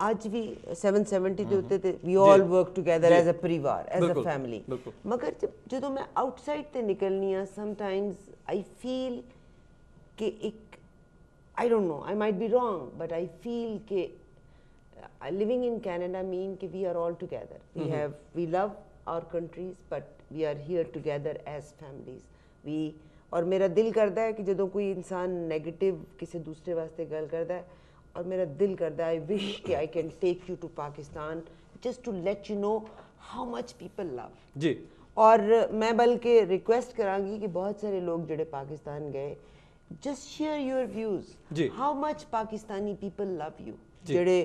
आज भी 770 ਦੇ ਉੱਤੇ ਤੇ ਵੀ ਆਲ ਵਰਕ ਟੁਗੇਦਰ ਐਜ਼ ਅ ਪਰਿਵਾਰ, ਐਜ਼ ਅ ਫੈਮਿਲੀ। ਮਗਰ ਜਦੋਂ ਮੈਂ ਆਊਟਸਾਈਡ ਤੇ ਨਿਕਲਨੀ ਆ, ਸਮਟਾਈਮਸ ਆਈ ਫੀਲ ਕਿ ਇੱਕ, I don't know, I might be wrong, but I feel ਕਿ living in Canada mean कि we are all together, we love our countries but we are here together as families। और मेरा दिल करता है कि ਜਦੋਂ ਕੋਈ इंसान नेगेटिव किसी दूसरे वास्ते गल करता है, और मेरा दिल करता है, आई विश कि I can take you to Pakistan just to let you know how much people love जी। और मैं बल्कि रिक्वेस्ट करांगी कि बहुत सारे लोग ਜਿਹੜੇ पाकिस्तान गए, just share your views how much Pakistani people love you. ਜਿਹੜੇ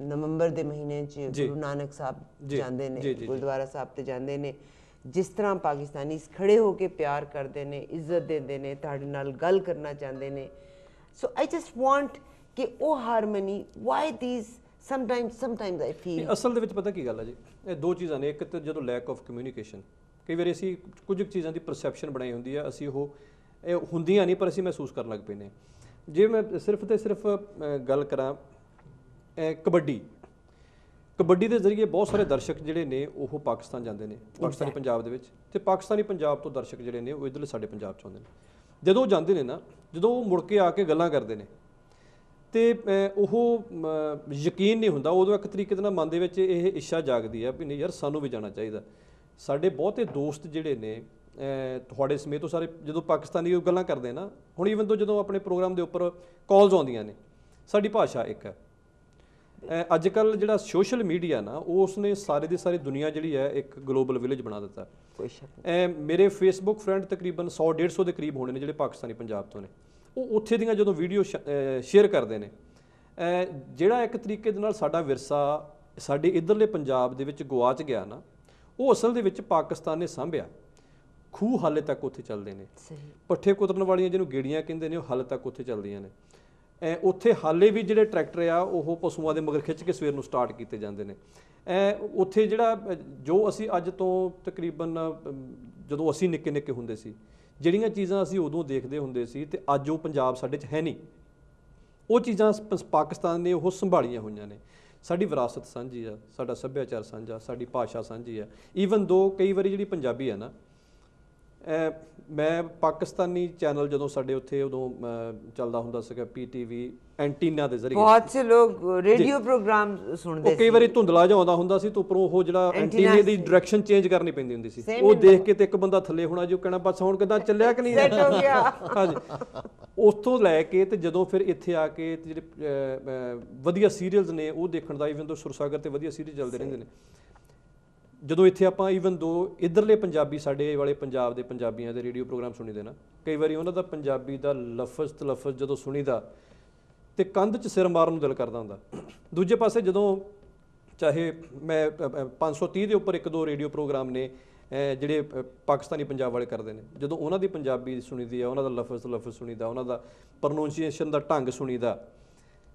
ਨਵੰਬਰ ਦੇ ਮਹੀਨੇ 'ਚ ਗੁਰੂ ਨਾਨਕ ਸਾਹਿਬ ਜਾਂਦੇ ਨੇ, ਗੁਰਦੁਆਰਾ ਸਾਹਿਬ ਤੇ ਜਾਂਦੇ ਨੇ, ਜਿਸ ਤਰ੍ਹਾਂ ਪਾਕਿਸਤਾਨੀ ਖੜੇ ਹੋ ਕੇ ਪਿਆਰ ਕਰਦੇ ਨੇ, ਇੱਜ਼ਤ ਦਿੰਦੇ ਨੇ, ਤੁਹਾਡੇ ਨਾਲ ਗੱਲ ਕਰਨਾ ਚਾਹੁੰਦੇ ਨੇ। So I just want कि ਉਹ harmony, why these sometimes I feel ਅਸਲ ਦੇ ਵਿੱਚ ਪਤਾ ਕੀ ਗੱਲ ਹੈ ਜੀ, ਇਹ 2 ਚੀਜ਼ਾਂ ਨੇ। ਇੱਕ ਤਾਂ ਜਦੋਂ ਲੈਕ ਆਫ ਕਮਿਊਨੀਕੇਸ਼ਨ, ਕਈ ਵਾਰੀ ਅਸੀਂ ਕੁਝ ਚੀਜ਼ਾਂ ਦੀ ਪਰਸੈਪਸ਼ਨ ਬਣਾਈ ਹੁੰਦੀ ਹੈ, ਅਸੀਂ ਇਹ ਹੁੰਦੀਆਂ ਨਹੀਂ ਪਰ ਅਸੀਂ ਮਹਿਸੂਸ ਕਰਨ ਲੱਗ ਪੈਂਦੇ ਹਾਂ। ਜੇ ਮੈਂ ਸਿਰਫ ਤੇ ਸਿਰਫ ਗੱਲ ਕਰਾਂ ਕਬੱਡੀ ਦੇ ਜ਼ਰੀਏ ਬਹੁਤ ਸਾਰੇ ਦਰਸ਼ਕ ਜਿਹੜੇ ਨੇ ਉਹ ਪਾਕਿਸਤਾਨ ਜਾਂਦੇ ਨੇ, ਪਾਕਿਸਤਾਨੀ ਪੰਜਾਬ ਦੇ ਵਿੱਚ, ਤੇ ਪਾਕਿਸਤਾਨੀ ਪੰਜਾਬ ਤੋਂ ਦਰਸ਼ਕ ਜਿਹੜੇ ਨੇ ਉਹ ਇੱਧਰਲੇ ਸਾਡੇ ਪੰਜਾਬ 'ਚ ਆਉਂਦੇ ਨੇ। ਜਦੋਂ ਉਹ ਜਾਂਦੇ ਨੇ ਨਾ, ਜਦੋਂ ਉਹ ਮੁੜ ਕੇ ਆ ਕੇ ਗੱਲਾਂ ਕਰਦੇ ਨੇ ਤੇ ਉਹ ਯਕੀਨ ਨਹੀਂ ਹੁੰਦਾ, ਉਦੋਂ ਇੱਕ ਤਰੀਕੇ ਦੇ ਨਾਲ ਮਨ ਦੇ ਵਿੱਚ ਇਹ ਇੱਛਾ ਜਾਗਦੀ ਹੈ ਵੀ ਨਹੀਂ ਯਾਰ ਸਾਨੂੰ ਵੀ ਜਾਣਾ ਚਾਹੀਦਾ। ਸਾਡੇ ਬਹੁਤੇ ਦੋਸਤ ਜਿਹੜੇ ਨੇ ਤੁਹਾਡੇ ਸਮੇਤ ਉਹ ਸਾਰੇ ਜਦੋਂ ਪਾਕਿਸਤਾਨੀ ਉਹ ਗੱਲਾਂ ਕਰਦੇ ਨਾ, ਹੁਣ ਈਵਨ ਤੋਂ ਜਦੋਂ ਆਪਣੇ ਪ੍ਰੋਗਰਾਮ ਦੇ ਉੱਪਰ ਕਾਲਸ ਆਉਂਦੀਆਂ ਨੇ, ਸਾਡੀ ਭਾਸ਼ਾ ਇੱਕ ਹੈ। ਅੱਜ ਕੱਲ੍ਹ ਜਿਹੜਾ ਸੋਸ਼ਲ ਮੀਡੀਆ ਨਾ, ਉਸ ਨੇ ਸਾਰੇ ਦੀ ਸਾਰੀ ਦੁਨੀਆ ਜਿਹੜੀ ਹੈ ਇੱਕ ਗਲੋਬਲ ਵਿਲੇਜ ਬਣਾ ਦਿੱਤਾ। ਕੋਈ ਸ਼ੱਕ ਨਹੀਂ। ਮੇਰੇ ਫੇਸਬੁੱਕ ਫਰੈਂਡ ਤਕਰੀਬਨ 100-150 ਦੇ ਕਰੀਬ ਹੋਣੇ ਨੇ ਜਿਹੜੇ ਪਾਕਿਸਤਾਨੀ ਪੰਜਾਬ ਤੋਂ ਨੇ। ਉਹ ਉੱਥੇ ਦੀਆਂ ਜਦੋਂ ਵੀਡੀਓ ਸ਼ੇਅਰ ਕਰਦੇ ਨੇ, ਜਿਹੜਾ ਇੱਕ ਤਰੀਕੇ ਦੇ ਨਾਲ ਸਾਡਾ ਵਿਰਸਾ ਸਾਡੇ ਇੱਧਰਲੇ ਪੰਜਾਬ ਦੇ ਵਿੱਚ ਗੁਆਚ ਗਿਆ ਨਾ, ਉਹ ਅਸਲ ਦੇ ਵਿੱਚ ਪਾਕਿਸਤਾਨ ਨੇ ਸਾਂਭਿਆ। ਖੂਹ ਹਾਲੇ ਤੱਕ ਉੱਥੇ ਚੱਲਦੇ ਨੇ, ਪੱਠੇ ਕੁਤਰਨ ਵਾਲੀਆਂ ਜਿਹਨੂੰ ਗੇੜੀਆਂ ਕਹਿੰਦੇ ਨੇ, ਉਹ ਹਾਲੇ ਤੱਕ ਉੱਥੇ ਚੱਲਦੀਆਂ ਨੇ। ਉੱਥੇ ਹਾਲੇ ਵੀ ਜਿਹੜੇ ਟਰੈਕਟਰ ਆ ਉਹ ਪਸ਼ੂਆਂ ਦੇ ਮਗਰ ਖਿੱਚ ਕੇ ਸਵੇਰ ਨੂੰ ਸਟਾਰਟ ਕੀਤੇ ਜਾਂਦੇ ਨੇ। ਉੱਥੇ ਜਿਹੜਾ ਜੋ ਅਸੀਂ ਅੱਜ ਤੋਂ ਤਕਰੀਬਨ ਜਦੋਂ ਅਸੀਂ ਨਿੱਕੇ ਨਿੱਕੇ ਹੁੰਦੇ ਸੀ, ਜਿਹੜੀਆਂ ਚੀਜ਼ਾਂ ਅਸੀਂ ਉਦੋਂ ਦੇਖਦੇ ਹੁੰਦੇ ਸੀ ਤੇ ਅੱਜ ਉਹ ਪੰਜਾਬ ਸਾਡੇ 'ਚ ਹੈ ਨਹੀਂ, ਉਹ ਚੀਜ਼ਾਂ ਪਾਕਿਸਤਾਨ ਨੇ ਉਹ ਸੰਭਾਲੀਆਂ ਹੋਈਆਂ ਨੇ। ਸਾਡੀ ਵਿਰਾਸਤ ਸਾਂਝੀ ਆ, ਸਾਡਾ ਸੱਭਿਆਚਾਰ ਸਾਂਝਾ, ਸਾਡੀ ਭਾਸ਼ਾ ਸਾਂਝੀ ਆ। ਈਵਨ ਦੋ ਕਈ ਵਾਰੀ ਜਿਹੜੀ ਪੰਜਾਬੀ ਆ ਨਾ, ਮੈਂ ਪਾਕਿਸਤਾਨੀ ਚੈਨਲ ਜਦੋਂ ਸਾਡੇ ਉੱਥੇ ਉਦੋਂ ਚੱਲਦਾ ਹੁੰਦਾ ਸੀਗਾ PTV ਐਂਟੀਨਾ ਦੇ ਜ਼ਰੀਏ, ਬਹੁਤ ਸੇ ਲੋਕ ਰੇਡੀਓ ਪ੍ਰੋਗਰਾਮ ਸੁਣਦੇ ਸੀ। ਕਈ ਵਾਰੀ ਧੁੰਦਲਾ ਜਿਹਾ ਆਉਂਦਾ ਹੁੰਦਾ ਸੀ ਤੇ ਉੱਪਰੋਂ ਉਹ ਜਿਹੜਾ ਐਂਟੀਨੇ ਦੀ ਡਾਇਰੈਕਸ਼ਨ ਚੇਂਜ ਕਰਨੀ ਪੈਂਦੀ ਹੁੰਦੀ ਸੀ। ਉਹ ਦੇਖ ਕੇ ਤੇ ਇੱਕ ਬੰਦਾ ਥੱਲੇ ਹੋਣਾ ਜੀ, ਉਹ ਕਹਿਣਾ ਬਸ ਹੁਣ ਕਿੱਦਾਂ ਚੱਲਿਆ ਕਿ ਨਹੀਂ ਸੈੱਟ ਹੋ ਗਿਆ। ਹਾਂਜੀ, ਉੱਥੋਂ ਲੈ ਕੇ ਤੇ ਜਦੋਂ ਫਿਰ ਇੱਥੇ ਆ ਕੇ ਤੇ ਜਿਹੜੇ ਵਧੀਆ ਸੀਰੀਅਲਸ ਨੇ ਉਹ ਦੇਖਣ ਦਾ, ਈਵਨ ਤੋਂ ਸੁਰਸਾਗਰ ਤੇ ਵਧੀਆ ਸੀਰੀਅਲ ਚੱਲਦੇ ਰਹਿੰਦੇ ਨੇ। ਜਦੋਂ ਇੱਥੇ ਆਪਾਂ ਈਵਨ ਦੋ ਇੱਧਰਲੇ ਪੰਜਾਬੀ ਸਾਡੇ ਵਾਲੇ ਪੰਜਾਬ ਦੇ ਪੰਜਾਬੀਆਂ ਦੇ ਰੇਡੀਓ ਪ੍ਰੋਗਰਾਮ ਸੁਣੀਦੇ ਨਾ, ਕਈ ਵਾਰੀ ਉਹਨਾਂ ਦਾ ਪੰਜਾਬੀ ਦਾ ਲਫ਼ਜ਼ ਤਲਫ਼ਜ਼ ਜਦੋਂ ਸੁਣੀਦਾ ਤੇ ਕੰਧ 'ਚ ਸਿਰ ਮਾਰਨ ਨੂੰ ਦਿਲ ਕਰਦਾ ਹੁੰਦਾ। ਦੂਜੇ ਪਾਸੇ ਜਦੋਂ ਚਾਹੇ ਮੈਂ 530 ਦੇ ਉੱਪਰ 1-2 ਰੇਡੀਓ ਪ੍ਰੋਗਰਾਮ ਨੇ ਜਿਹੜੇ ਪਾਕਿਸਤਾਨੀ ਪੰਜਾਬ ਵਾਲੇ ਕਰਦੇ ਨੇ, ਜਦੋਂ ਉਹਨਾਂ ਦੀ ਪੰਜਾਬੀ ਸੁਣੀਦੀ ਆ, ਉਹਨਾਂ ਦਾ ਲਫ਼ਜ਼ ਤਲਫ਼ਜ਼ ਸੁਣੀਦਾ, ਉਹਨਾਂ ਦਾ ਪ੍ਰੋਨਾਂਸੀਏਸ਼ਨ ਦਾ ਢੰਗ ਸੁਣੀਦਾ।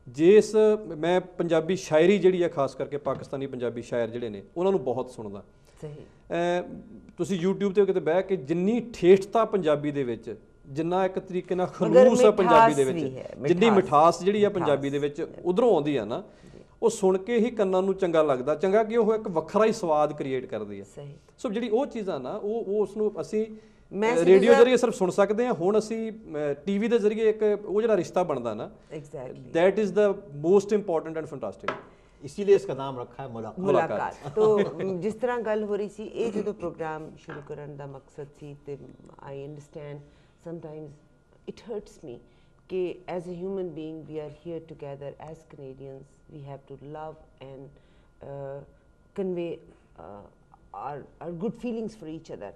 ਜਿਸ ਮੈਂ ਪੰਜਾਬੀ ਸ਼ਾਇਰੀ ਜਿਹੜੀ ਆ, ਖਾਸ ਕਰਕੇ ਪਾਕਿਸਤਾਨੀ ਪੰਜਾਬੀ ਸ਼ਾਇਰ ਜਿਹੜੇ ਨੇ, ਉਹਨਾਂ ਨੂੰ ਬਹੁਤ ਸੁਣਦਾ। ਤੁਸੀਂ YouTube ਤੇ ਕਿਤੇ ਬਹਿ ਕੇ ਜਿੰਨੀ ਠੇਠਤਾ ਪੰਜਾਬੀ ਦੇ ਵਿੱਚ, ਜਿੰਨਾ ਇੱਕ ਤਰੀਕੇ ਨਾਲ ਖਲੂਸ ਆ ਪੰਜਾਬੀ ਦੇ ਵਿੱਚ, ਜਿੰਨੀ ਮਿਠਾਸ ਜਿਹੜੀ ਆ ਪੰਜਾਬੀ ਦੇ ਵਿੱਚ ਉਧਰੋਂ ਆਉਂਦੀ ਆ ਨਾ, ਉਹ ਸੁਣ ਕੇ ਹੀ ਕੰਨਾਂ ਨੂੰ ਚੰਗਾ ਲੱਗਦਾ। ਚੰਗਾ ਕਿ ਉਹ ਇੱਕ ਵੱਖਰਾ ਹੀ ਸਵਾਦ ਕ੍ਰੀਏਟ ਕਰਦੀ ਹੈ। ਸੋ ਜਿਹੜੀ ਉਹ ਚੀਜ਼ਾਂ ਨਾ, ਉਹ ਉਸ ਨੂੰ ਅਸੀਂ ਰੇਡੀਓ ਜ਼ਰੀਏ ਸਿਰਫ ਸੁਣ ਸਕਦੇ ਹਾਂ। ਹੁਣ ਅਸੀਂ TV ਦੇ ਜ਼ਰੀਏ ਇੱਕ ਉਹ ਜਿਹੜਾ ਰਿਸ਼ਤਾ ਬਣਦਾ ਨਾ, that is the most important and fantastic, इसीलिए इसका नाम रखा है मुलाकात। तो जिस तरह गल हो रही सी, ये जो प्रोग्राम शुरू करने का मकसद सी, ते I understand sometimes it hurts me कि as a human being we are here together as Canadians, we have to love and convey our good feelings for each other।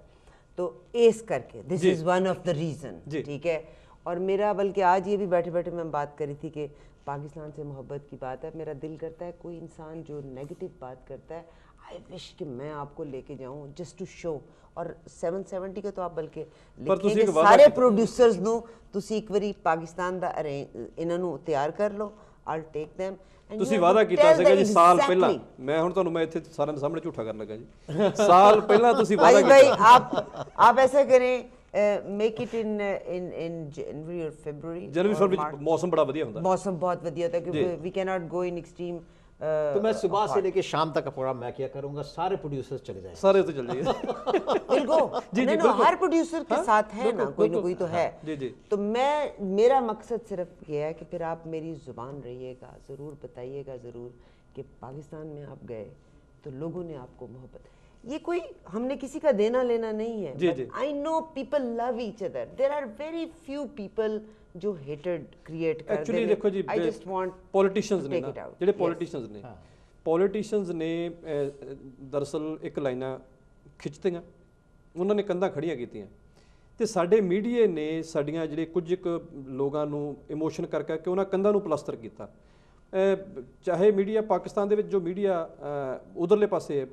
तो इस करके this is one of the reason, ठीक है। और मेरा बल्कि आज ये भी बैठे बैठे मैं बात करी थी कि पाकिस्तान से मोहब्बत की बात है, मेरा दिल करता है कोई इंसान जो नेगेटिव बात करता है, आई विश कि मैं आपको लेके जाऊं जस्ट टू शो। और 770 के तो आप बल्कि लिखेंगे सारे प्रोड्यूसर्स ਨੂੰ ਤੁਸੀਂ ਇੱਕ ਵਾਰੀ ਪਾਕਿਸਤਾਨ ਦਾ ਇਹਨਾਂ ਨੂੰ ਤਿਆਰ ਕਰ ਲਓ, I'll take them। ਤੁਸੀਂ ਵਾਅਦਾ ਕੀਤਾ ਸੀਗਾ ਜੀ ਸਾਲ ਪਹਿਲਾਂ, ਮੈਂ ਹੁਣ ਤੁਹਾਨੂੰ ਮੈਂ ਇੱਥੇ ਸਾਰਿਆਂ ਦੇ ਸਾਹਮਣੇ ਝੂਠਾ ਕਰਨ ਲੱਗਾ ਜੀ। ਸਾਲ ਪਹਿਲਾਂ ਤੁਸੀਂ ਵਾਅਦਾ ਕੀਤਾ। भाई आप ऐसा करें, मेक इट इन जनवरी और फरवरी। जनवरी फरवरी मौसम बड़ा ਵਧੀਆ ਹੁੰਦਾ, मौसम बहुत ਵਧੀਆ होता है क्योंकि we can not go in extreme. तो मैं सुबह से लेके शाम तक का प्रोग्राम मैं क्या करूंगा, सारे प्रोड्यूसर्स चले जाएंगे, सारे तो चल जाएंगे। बिल्कुल हर प्रोड्यूसर के साथ है ना कोई तो है। तो मेरा मकसद सिर्फ ये है कि फिर आप मेरी जुबान रहिएगा, ज़रूर बताइएगा ज़रूर कि पाकिस्तान में आप गए तो लोगों ने आपको मोहब्बत, ये कोई हमने किसी का देना लेना नहीं है। I know people love each other, there are very few people जो हेटेड क्रिएट करते हैं। एक्चुअली देखो जी, आई जस्ट वांट पॉलिटिशियंस ने ना, ਜਿਹੜੇ ਪੋਲੀਟੀਸ਼ੀਅਨਸ ਨੇ ਦਰਅਸਲ ਇੱਕ ਲਾਈਨਾਂ ਖਿੱਚਦੀਆਂ, ਉਹਨਾਂ ਨੇ ਕੰਧਾਂ ਖੜੀਆਂ ਕੀਤੀਆਂ ਤੇ ਸਾਡੇ ਮੀਡੀਆ ਨੇ ਸਾਡੀਆਂ ਜਿਹੜੇ ਕੁਝ ਕੁ ਲੋਕਾਂ ਨੂੰ ਇਮੋਸ਼ਨ ਕਰਕੇ ਉਹਨਾਂ ਕੰਧਾਂ ਨੂੰ ਪਲਸਤਰ ਕੀਤਾ। ਚਾਹੇ ਮੀਡੀਆ ਪਾਕਿਸਤਾਨ ਦੇ ਵਿੱਚ ਜੋ ਮੀਡੀਆ ਉਧਰਲੇ ਪਾਸੇ,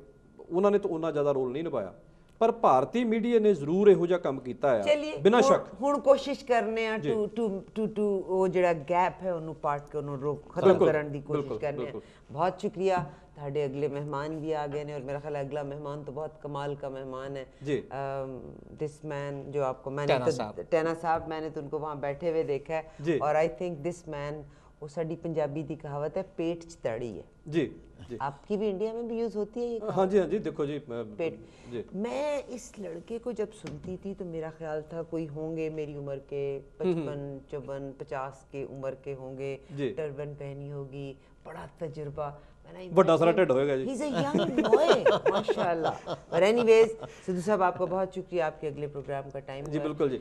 ਉਹਨਾਂ ਨੇ ਤਾਂ ਉਹਨਾਂ ਜ਼ਿਆਦਾ ਰੋਲ ਨਹੀਂ ਨਿਭਾਇਆ, ਪਰ ਭਾਰਤੀ ਮੀਡੀਆ ਨੇ ਜ਼ਰੂਰ ਇਹੋ ਜਿਹਾ ਕੰਮ ਕੀਤਾ ਹੈ ਬਿਨਾਂ ਸ਼ੱਕ। ਹੁਣ ਕੋਸ਼ਿਸ਼ ਕਰਨੇ ਆ ਟੂ ਉਹ ਜਿਹੜਾ ਗੈਪ ਹੈ ਉਹਨੂੰ ਪਾਟ ਕੇ ਉਹਨੂੰ ਖਤਮ ਕਰਨ ਦੀ ਕੋਸ਼ਿਸ਼ ਕਰਨੇ ਆ। ਬਹੁਤ ਸ਼ੁਕਰੀਆ, ਤੁਹਾਡੇ ਅਗਲੇ ਮਹਿਮਾਨ ਵੀ ਆ गए ने और मेरा ख्याल है अगला मेहमान तो बहुत कमाल का मेहमान है। दिस मैन जो आपको मैंने टैना साहब, मैंने तो उनको वहाँ बैठे हुए देखा है और आई थिंक दिस मैन वो साडी पंजाबी दी कहावत है, पेट च तड़ी है। जी जी। आपकी भी इंडिया में भी यूज होती है ये हाँ जी हाँ जी, देखो जी पेट। जी। मैं इस लड़के को जब सुनती थी तो मेरा ख्याल था कोई होंगे मेरी उम्र के 55 54 50 के उम्र के होंगे, जी। टर्बन पहनी होगी, बड़ा तजुर्बा। ਵੱਡਾ ਸਾਰਾ ਢਿੱਡ ਹੋਏਗਾ ਜੀ। He's a young boy, माशाल्लाह। पर एनीवेज सिद्धू साहब आपका बहुत शुक्रिया, आपके अगले प्रोग्राम का टाइम जी बिल्कुल जी।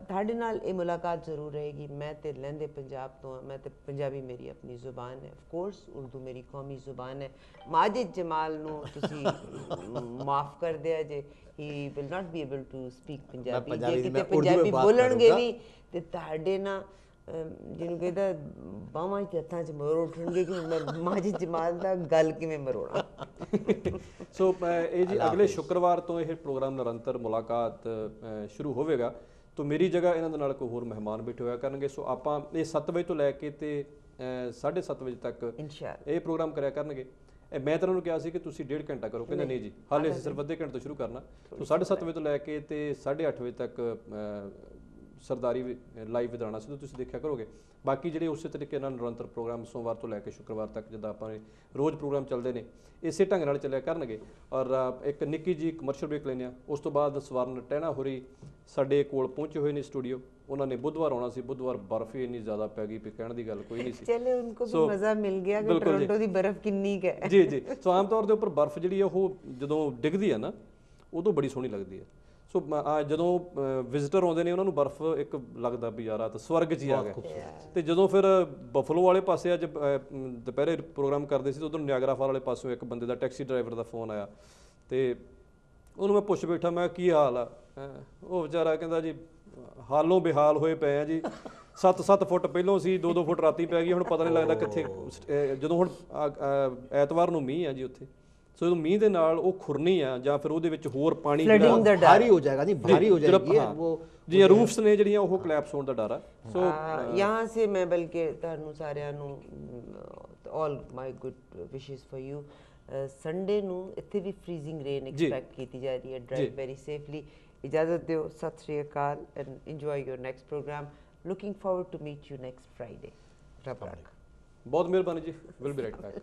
ਤੁਹਾਡੇ ਨਾਲ ਇਹ ਮੁਲਾਕਾਤ ਜ਼ਰੂਰ ਰਹੇਗੀ। ਮੈਂ ਤੇ ਲਹਿੰਦੇ ਪੰਜਾਬ ਤੋਂ ਹਾਂ, ਮੈਂ ਤੇ ਪੰਜਾਬੀ ਮੇਰੀ ਆਪਣੀ ਜ਼ੁਬਾਨ ਹੈ, ਆਫ ਕੋਰਸ ਉਰਦੂ ਮੇਰੀ ਕੌਮੀ ਜ਼ੁਬਾਨ ਹੈ। ਮਾजिद ਜਮਾਲ ਨੂੰ ਤੁਸੀਂ ਮਾਫ ਕਰ ਦਿਆ ਜੇ, he will not be able to speak Punjabi, ਜੇ ਕਿਤੇ ਪੰਜਾਬੀ ਬੋਲਣਗੇ ਵੀ ਤੇ ਤੁਹਾਡੇ ਨਾਲ ਜਿਹਨੂੰ ਕਹਿੰਦਾ ਬਾਹਾਂ 'ਚ ਹੱਥਾਂ 'ਚ ਮਰੋੜ ਉੱਠਣਗੇ ਕਿ ਮੈਂ ਮਾजिद ਜਮਾਲ ਦਾ ਗੱਲ ਕਿਵੇਂ ਮਰੋੜਾਂ। ਸੋ ਇਹ ਜੀ ਅਗਲੇ ਸ਼ੁੱਕਰਵਾਰ ਤੋਂ ਇਹ ਪ੍ਰੋਗਰਾਮ ਨਿਰੰਤਰ ਮੁਲਾਕਾਤ ਸ਼ੁਰੂ ਹੋਵੇਗਾ। तो ਮੇਰੀ ਜਗ੍ਹਾ ਇਹਨਾਂ ਦੇ ਨਾਲ ਕੋਈ ਹੋਰ ਮਹਿਮਾਨ ਬੈਠੇ ਹੋਇਆ ਕਰਨਗੇ। ਸੋ ਆਪਾਂ ਇਹ 7 ਵਜੇ ਤੋਂ ਲੈ ਕੇ ਤੇ 7:30 ਵਜੇ ਤੱਕ ਇਨਸ਼ਾਅੱਲਾ ਇਹ ਪ੍ਰੋਗਰਾਮ ਕਰਿਆ ਕਰਨਗੇ। ਮੈਂ ਤਾਂ ਉਹਨਾਂ ਨੂੰ ਕਿਹਾ ਸੀ ਕਿ ਤੁਸੀਂ 1.5 ਘੰਟਾ ਕਰੋ, ਕਹਿੰਦੇ ਨਹੀਂ ਜੀ ਹਾਲੇ ਅਸੀਂ ਸਿਰਫ ਅੱਧੇ ਘੰਟੇ ਤੋਂ ਸ਼ੁਰੂ ਕਰਨਾ। ਸੋ 7:30 ਵਜੇ ਤੋਂ ਲੈ ਕੇ ਤੇ 8:30 ਵਜੇ ਤੱਕ ਸਰਦਾਰੀ ਲਾਈਵ ਵਿਦਰਾਣਾ ਸਿੱਧੂ ਤੁਸੀਂ ਦੇਖਿਆ ਕਰੋਗੇ। ਬਾਕੀ ਜਿਹੜੇ ਉਸੇ ਤਰੀਕੇ ਨਾਲ ਨਿਰੰਤਰ ਪ੍ਰੋਗਰਾਮ ਸੋਮਵਾਰ ਤੋਂ ਲੈ ਕੇ ਸ਼ੁੱਕਰਵਾਰ ਤੱਕ ਜਿੱਦਾਂ ਆਪਾਂ ਰੋਜ਼ ਪ੍ਰੋਗਰਾਮ ਚੱਲਦੇ ਨੇ ਇਸੇ ਢੰਗ ਨਾਲ ਚੱਲਿਆ ਕਰਨਗੇ। ਔਰ ਇੱਕ ਨਿੱਕੀ ਜੀ ਕਮਰਸ਼ੀਅਲ ਬ੍ਰੇਕ ਲੈਂਦੇ ਹਾਂ, ਉਸ ਤੋਂ ਬਾਅਦ ਸਵਰਨ ਟਹਿਣਾ ਹੋਰੀ ਸਾਡੇ ਕੋਲ ਪਹੁੰਚੇ ਹੋਏ ਨੇ ਸਟੂਡੀਓ। ਉਹਨਾਂ ਨੇ ਬੁੱਧਵਾਰ ਆਉਣਾ ਸੀ, ਬੁੱਧਵਾਰ ਬਰਫ਼ ਹੀ ਇੰਨੀ ਜ਼ਿਆਦਾ ਪੈ ਗਈ ਵੀ ਕਹਿਣ ਦੀ ਗੱਲ ਕੋਈ ਨਹੀਂ ਸੀ। ਚਲੇ ਉनको भी मजा मिल गया कि टोरंटो ਦੀ ਬਰਫ਼ ਕਿੰਨੀ ਕੁ ਹੈ। ਜੀ ਜੀ। ਸੋ ਆਮ ਤੌਰ ਦੇ ਉੱਪਰ ਬਰਫ਼ ਜਿਹੜੀ ਆ ਉਹ ਜਦੋਂ ਡਿੱਗਦੀ ਆ ਨਾ ਉਦੋਂ ਬੜੀ ਸੋਹਣੀ ਲੱਗਦੀ ਹੈ। ਸੋ ਜਦੋਂ ਵਿਜ਼ਿਟਰ ਆਉਂਦੇ ਨੇ ਉਹਨਾਂ ਨੂੰ ਬਰਫ਼ ਇੱਕ ਲੱਗਦਾ ਵੀ ਯਾਰ ਆ ਤਾਂ ਸਵਰਗ 'ਚ ਹੀ ਆ ਗਏ। ਤੇ ਜਦੋਂ ਫਿਰ ਬਫਲੋ ਵਾਲੇ ਪਾਸੇ ਅੱਜ ਦੁਪਹਿਰੇ ਪ੍ਰੋਗਰਾਮ ਕਰਦੇ ਸੀ ਤਾਂ ਉਧਰ ਨਿਆਗਰਾ ਫਾਲ ਵਾਲੇ ਪਾਸੋਂ ਇੱਕ ਬੰਦੇ ਦਾ ਟੈਕਸੀ ਡਰਾਈਵਰ ਦਾ ਫੋਨ ਆਇਆ ਤੇ ਉਹਨੂੰ ਮੈਂ ਪੁੱਛ ਬੈਠਾ, ਮੈਂ ਕੀ ਹਾਲ ਆ? ਉਹ ਵਿਚਾਰਾ ਕਹਿੰਦਾ ਜੀ ਹਾਲੋਂ ਬੇਹਾਲ ਹੋਏ ਪਏ ਆ ਜੀ, 7-7 ਫੁੱਟ ਪਹਿਲੋਂ ਸੀ, 2-2 ਫੁੱਟ ਰਾਤੀ ਪੈ ਗਈ, ਹੁਣ ਪਤਾ ਨਹੀਂ ਲੱਗਦਾ ਕਿੱਥੇ। ਜਦੋਂ ਹੁਣ ਐਤਵਾਰ ਨੂੰ ਮੀਂਹ ਆ ਜੀ ਉੱਥੇ, ਸੋ ਜਦੋਂ ਮੀਂਹ ਦੇ ਨਾਲ ਉਹ ਖੁਰਨੀ ਆ ਜਾਂ ਫਿਰ ਉਹਦੇ ਵਿੱਚ ਹੋਰ ਪਾਣੀ ਜਿਹੜਾ ਭਾਰੀ ਹੋ ਜਾਏਗਾ, ਨਹੀਂ ਭਾਰੀ ਹੋ ਜਾਏਗੀ वो ਜੀ, ਰੂਫਸ ਨੇ ਜਿਹੜੀਆਂ ਉਹ ਕਲੈਪਸ ਹੋਣ ਦਾ ਡਰ ਆ। ਸੋ यहाँ से मैं बल्कि ਤੁਹਾਨੂੰ ਸਾਰਿਆਂ ਨੂੰ ਆਲ ਮਾਈ ਗੁੱਡ ਵਿਸ਼ੇਸ ਫॉर ਯੂ। ਸੰਡੇ ਨੂੰ ਇੱਥੇ ਵੀ ਫ੍ਰੀਜ਼ਿੰਗ ਰੇਨ ਐਕਸਪੈਕਟ ਕੀਤੀ ਜਾ ਰਹੀ ਹੈ। Drive very safely. ਇਜਾਜ਼ਤ ਦਿਓ, ਸਤਿ ਸ਼੍ਰੀ ਅਕਾਲ and enjoy your next programme. Looking forward to meet you next Friday. ਰੱਬ ਰੱਖ। ਬਹੁਤ ਮਿਹਰਬਾਨੀ ਜੀ, ਵਿਲ ਬੀ ਰਾਈਟ ਬੈਕ।